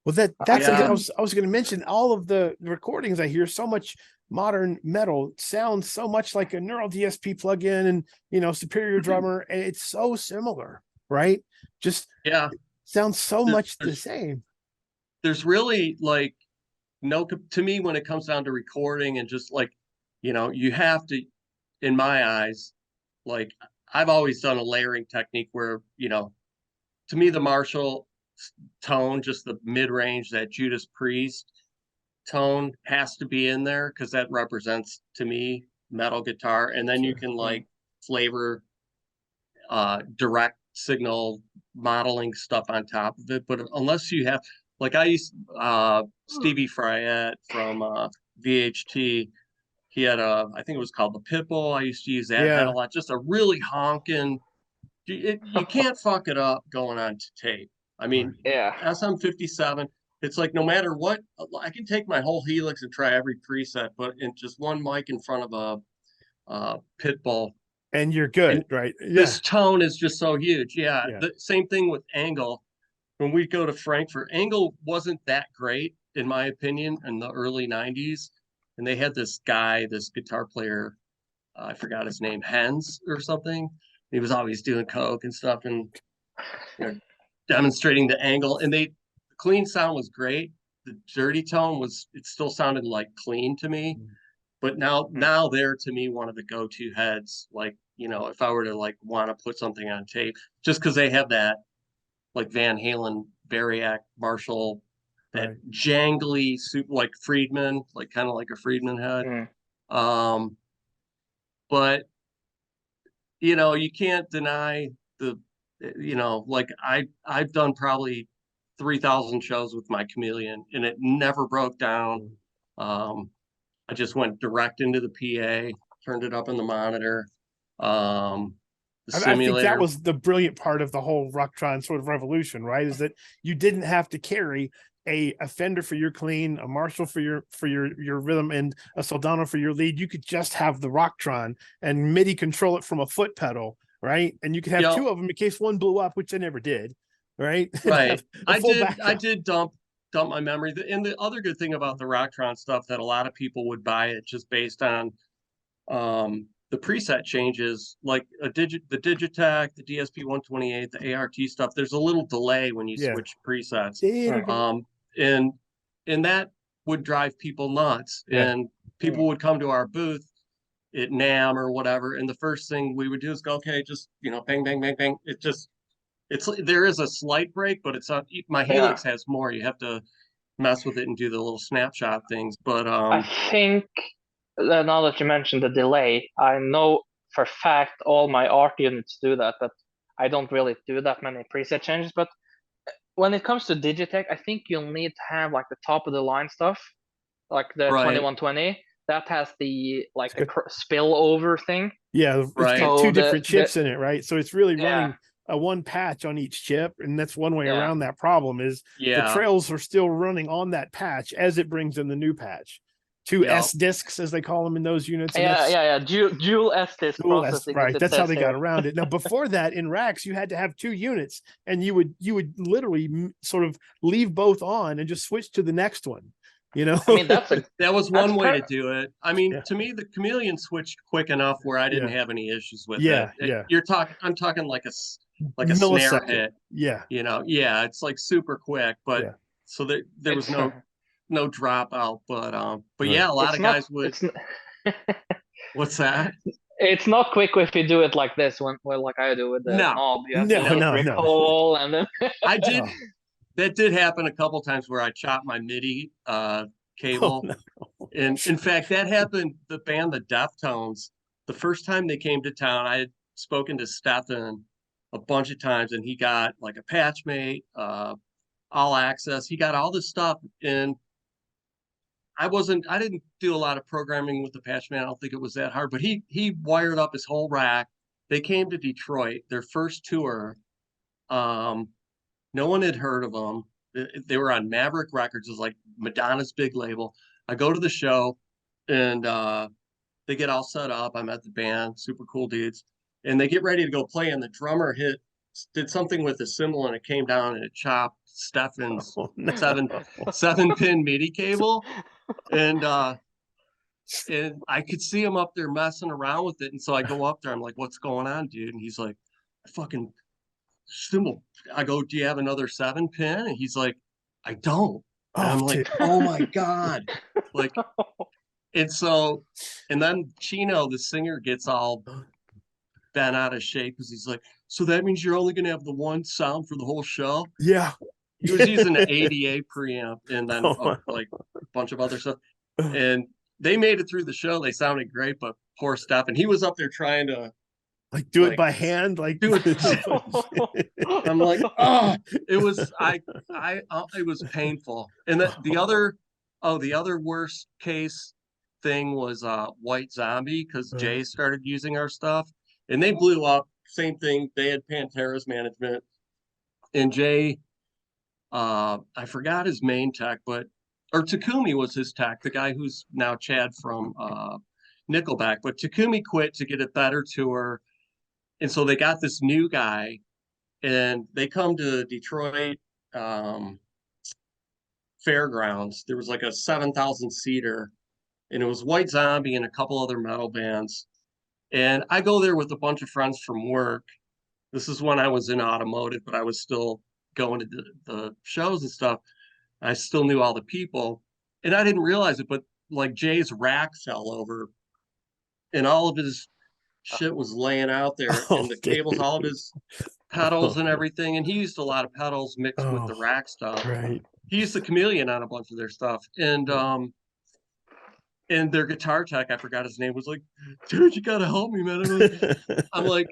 Well, that's I was going to mention all of the recordings I hear. So much modern metal sounds so much like a neural DSP plugin and Superior Drummer, and it's so similar, right? Just sounds so much the same. There's really like to me when it comes down to recording and just like you have to, in my eyes, like I've always done a layering technique where to me the Marshall tone, just the mid-range, that Judas Priest tone has to be in there because that represents to me metal guitar, and then you can like flavor direct signal modeling stuff on top of it. But unless you have, like I used Stevie Fryette from VHT, he had I think it was called the Pitbull. I used to use that head a lot, just a really honking, you can't fuck it up going on to tape. I mean, SM57, it's like no matter what, I can take my whole Helix and try every preset, but in just one mic in front of a Pitbull, and you're good, right? This tone is just so huge. The same thing with Angle. When we go to Frankfurt, Angle wasn't that great, in my opinion, in the early 90s. And they had this guitar player, I forgot his name, Hens or something. He was always doing coke and stuff and demonstrating the Angle. And the clean sound was great. The dirty tone it still sounded like clean to me. But now they're, to me, one of the go-to heads. Like, if I were to like want to put something on tape, just because they have that like Van Halen, Variac, Marshall, that jangly like Friedman, like kind of like a Friedman head. But you can't deny like I've done probably 3,000 shows with my Chameleon and it never broke down. I just went direct into the PA, turned it up in the monitor. I think that was the brilliant part of the whole Rocktron sort of revolution, right? Is that you didn't have to carry a Fender for your clean, a Marshall for your rhythm, and a Soldano for your lead. You could just have the Rocktron and MIDI control it from a foot pedal, right? And you could have two of them in case one blew up, which they never did, right? Right. I did dump my memory. And the other good thing about the Rocktron stuff that a lot of people would buy it just based on the preset changes, like the Digitech, the DSP 128, the ART stuff. There's a little delay when you switch presets, and that would drive people nuts. And people would come to our booth at NAMM or whatever, and the first thing we would do is go, okay, just bang, bang, bang, bang. There is a slight break, but it's not. My Helix has more. You have to mess with it and do the little snapshot things. But I think now that you mentioned the delay, I know for a fact all my art units do that, but I don't really do that many preset changes. But when it comes to Digitech, I think you'll need to have like the top of the line stuff, like the 2120. That has the like a spillover thing. Yeah, it's got two different chips in it, right? So it's really running a one patch on each chip, and that's one way around that problem. Is the trails are still running on that patch as it brings in the new patch. Two S discs, as they call them in those units. Dual S disc processing. Right, that's how they got around it. Now, before that, in racks, you had to have two units, and you would literally sort of leave both on and just switch to the next one. I mean, that was one way to do it. I mean, to me, the Chameleon switched quick enough where I didn't have any issues with it. I'm talking like a snare hit. It's like super quick, but so there was no dropout, but a lot of guys would. What's that? It's not quick if you do it like this when like I do with the knob. You have to recall and then I did. That did happen a couple times where I chopped my MIDI cable. And in fact, that happened. The band, the Deftones, the first time they came to town, I had spoken to Stefan a bunch of times, and he got like a patchmate, all access. He got all this stuff, and I didn't do a lot of programming with the patchmate. I don't think it was that hard, but he wired up his whole rack. They came to Detroit, their first tour. No one had heard of them. They were on Maverick Records, it was like Madonna's big label. I go to the show, and they get all set up. I met the band, super cool dudes, and they get ready to go play. And the drummer did something with the cymbal, and it came down and it chopped Stefan's Oh, no. seven pin MIDI cable, and I could see him up there messing around with it. And so I go up there, I'm like, "What's going on, dude?" And he's like, "Fucking cymbal." I go, "Do you have another 7-pin?" And he's like, "I don't." And I'm like, dude. "Oh my God!" Like. And so, and then Chino, the singer, gets all bent out of shape because he's like, "So that means you're only going to have the one sound for the whole show?" Yeah. He was using an ADA preamp and then Oh, like a bunch of other stuff. And they made it through the show. They sounded great, but poor Stefan, he was up there trying to like do it like, by hand, like do it. I'm like, oh, it was it was painful. And the other worst case thing was White Zombie, because Jay started using our stuff and they blew up. Same thing, they had Pantera's management, and Jay, I forgot his main tech, or Takumi was his tech, the guy who's now Chad from Nickelback, but Takumi quit to get a better tour, and so they got this new guy, and they come to Detroit fairgrounds. There was like a 7,000 seater, and it was White Zombie and a couple other metal bands. And I go there with a bunch of friends from work. This is when I was in automotive, but I was still going to the shows and stuff. I still knew all the people, and I didn't realize it, but like Jay's rack fell over, and all of his shit was laying out there, and the cables, all of his pedals and everything. And he used a lot of pedals mixed with the rack stuff. Right. He used the Chameleon on a bunch of their stuff, and their guitar tech, I forgot his name, was like, "Dude, you gotta help me, man." I'm like,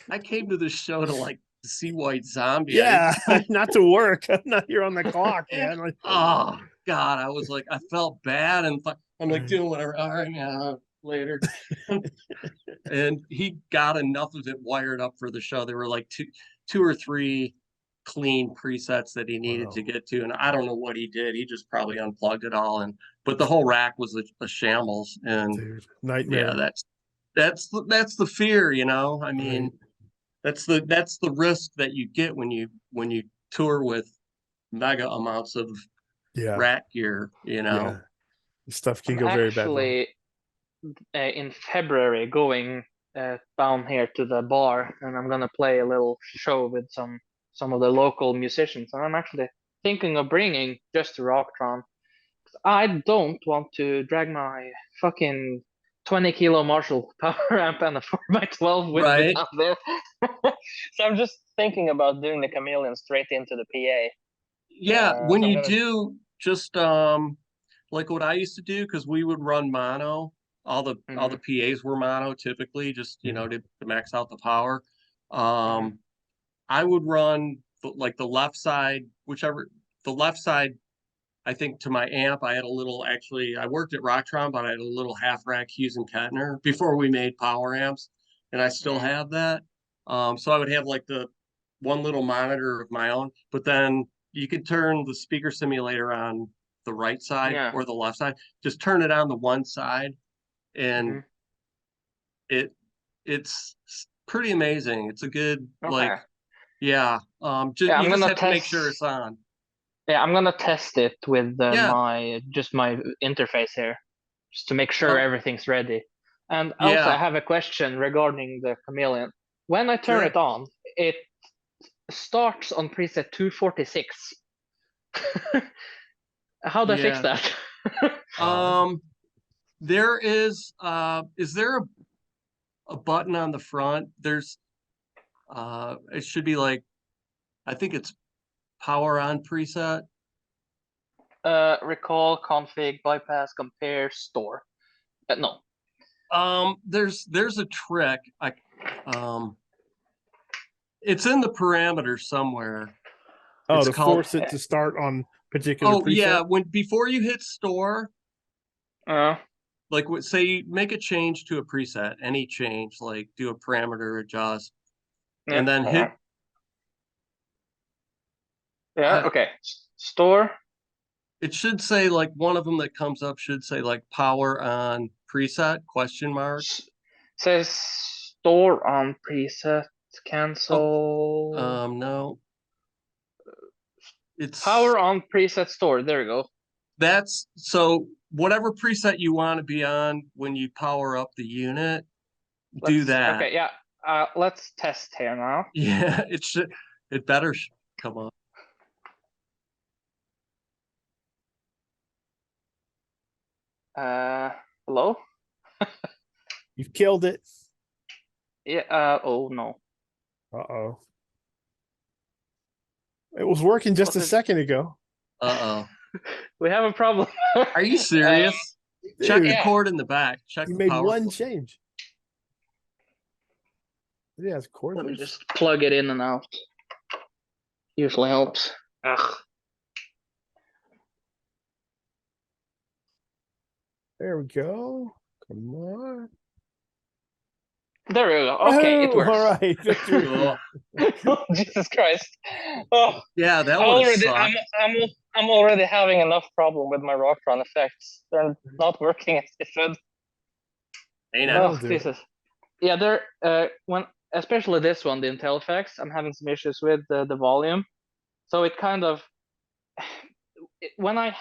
I came to this show to see White Zombie. Yeah, not to work. I'm not here on the clock, man. Like, oh God, I was like, I felt bad, and I'm like doing whatever. All right, yeah, later. And he got enough of it wired up for the show. There were like two or three clean presets that he needed to get to, and I don't know what he did. He just probably unplugged it all, but the whole rack was a shambles. And dude, nightmare. Yeah, that's the fear, I mean, right. That's the risk that you get when you tour with mega amounts of rack gear. Yeah. Stuff can go I'm very bad. Actually, in February, going down here to the bar, and I'm gonna play a little show with some of the local musicians, and I'm actually thinking of bringing just Rocktron. I don't want to drag my fucking 20-kilo Marshall power amp and a 4x12 with me down there. So I'm just thinking about doing the Chameleon straight into the PA. Yeah, when so you do just like what I used to do, because we would run mono. All the PAs were mono typically, just to max out the power. I would run like the left side, I think, to my amp. I had a little, actually, I worked at Rocktron, but I had a little half rack Hughes and Kettner before we made power amps, and I still have that. So I would have like the one little monitor of my own, but then you could turn the speaker simulator on the right side or the left side. Just turn it on the one side, and it's pretty amazing. It's a good you I'm just gonna have to make sure it's on. Yeah, I'm gonna test it with my interface here, just to make sure everything's ready. And also, I have a question regarding the Chameleon. When I turn it on, it starts on preset 246. How do I fix that? There is there a button on the front? There's it should be like, I think it's power on preset. Recall, config, bypass, compare, store. No. There's a trick. It's in the parameter somewhere. Oh, It's to called. force it to start on particular Oh preset. yeah, before you hit store, Uh, like say you make a change to a preset, any change, like do a parameter adjust, yeah, and then hit. Yeah. Okay. Store. It should say like one of them that comes up should say like power on preset question mark. Says store on preset. Cancel. No. It's Power on preset store. There we go. That's so whatever preset you want to be on when you power up the unit, do that. Okay, yeah. Let's test here now. Yeah, it better come up. Hello? You've killed it. Yeah, oh no. Uh-oh. It was working just a second ago. Uh-oh. We have a problem. Are you serious? Check the yeah. cord in the back. Check You the made power one cord. change. Yeah, it's cordless. Let me just plug it in and out. Usually helps. Ugh. There we go. Come on. There we go. Okay, it works. All right. Cool. Jesus Christ. Oh, Yeah, that would suck. I'm already having enough problem with my Rocktron effects. They're not working as they should. Ain't Oh, do it. Jesus. Yeah, they're when especially this one, the Intel effects, I'm having some issues with the volume. So it kind of when I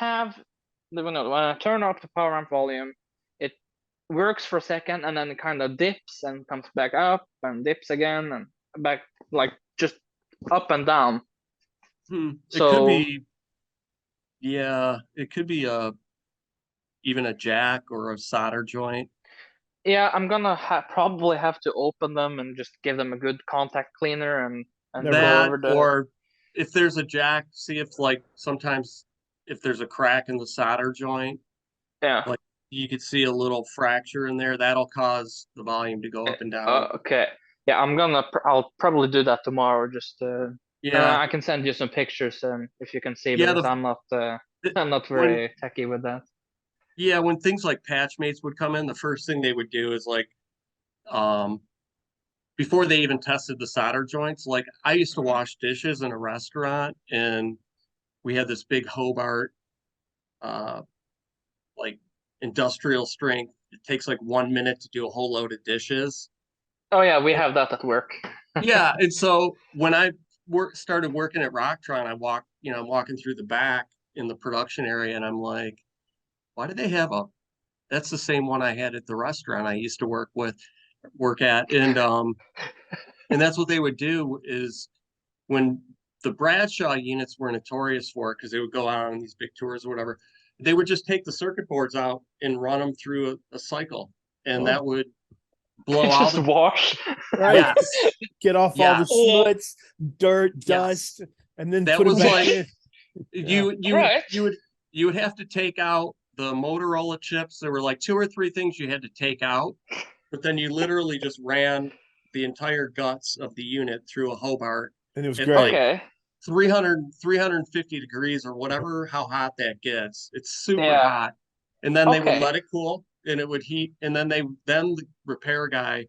turn off the power amp volume, it works for a second and then it kind of dips and comes back up and dips again and back, like just up and down. It So could be, yeah, it could be even a jack or a solder joint. yeah, I'm gonna probably have to open them and just give them a good contact cleaner and go That, over the. or if there's a jack, see if like sometimes if there's a crack in the solder joint, Yeah. like you could see a little fracture in there. That'll cause the volume to go up and down. Okay. Yeah, I'll probably do that tomorrow. Just Yeah, I can send you some pictures if you can see, yeah. because I'm not very techy with that. Yeah, when things like patch mates would come in, the first thing they would do is like, before they even tested the solder joints, like I used to wash dishes in a restaurant and we had this big Hobart, like industrial strength. It takes like 1 minute to do a whole load of dishes. Oh yeah, we have that at work. Yeah, and so when I started working at Rocktron, I'm walking through the back in the production area, and I'm like, why do they have that's the same one I had at the restaurant I used to work at, and that's what they would do is when the Bradshaw units were notorious for it because they would go out on these big tours or whatever, they would just take the circuit boards out and run them through a cycle, and that would blow out Just wash. Right. Yes. Get off all the smuts, dirt, Yes. dust, and then That put it was back like in. you would have to take out the Motorola chips. There were like 2 or 3 things you had to take out, but then you literally just ran the entire guts of the unit through a Hobart. And it was at great. like Okay. 350 degrees or whatever, how hot that gets. It's super hot. And then they would let it cool and it would heat. And then the repair guy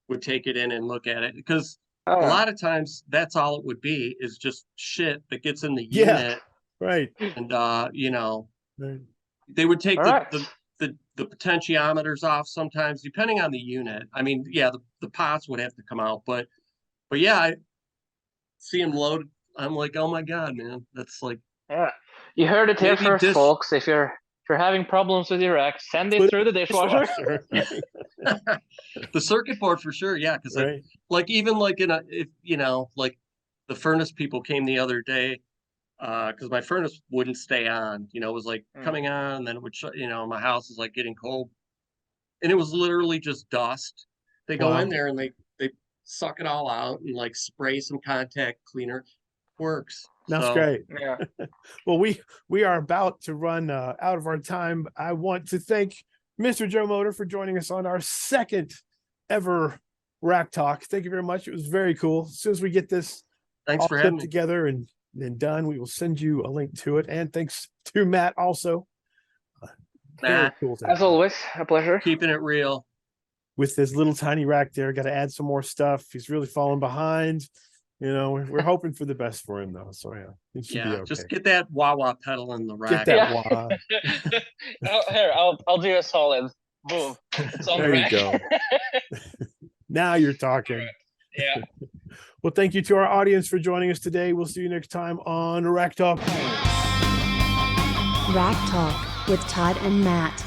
would take it in and look at it, because a lot of times that's all it would be, is just shit that gets in the unit. Right. And they would take the potentiometers off sometimes, depending on the unit. I mean, yeah, the pots would have to come out, but yeah, I see them loaded. I'm like, oh my god, man, that's like. Yeah, you heard it here first, folks. If you're having problems with your rack, send it through the dishwasher. The circuit board for sure, yeah, because like even like if like the furnace people came the other day, because my furnace wouldn't stay on. It was like coming on, and then it would shut. My house is like getting cold, and it was literally just dust. They go in there and they suck it all out and like spray some contact cleaner. Works. That's great. Yeah. Well, we are about to run out of our time. I want to thank Mr. Joe Motor, for joining us on our second ever Rack Talk. Thank you very much. It was very cool. As soon as we get this Thanks all for put having me. together and done, we will send you a link to it. And thanks to Matt also. Very Nah, cool to have As him. always, a pleasure. keeping it real. With this little tiny rack there, got to add some more stuff. He's really falling behind. You know, we're hoping for the best for him though. So yeah, it should be Yeah, okay. just get that wah-wah pedal in the rack. Get that Yeah. wah. Here, I'll do a solid. Boom. It's on There the you rack. go. Now you're talking. Yeah. Well, thank you to our audience for joining us today. We'll see you next time on Rack Talk. Rack Talk with Todd and Matt.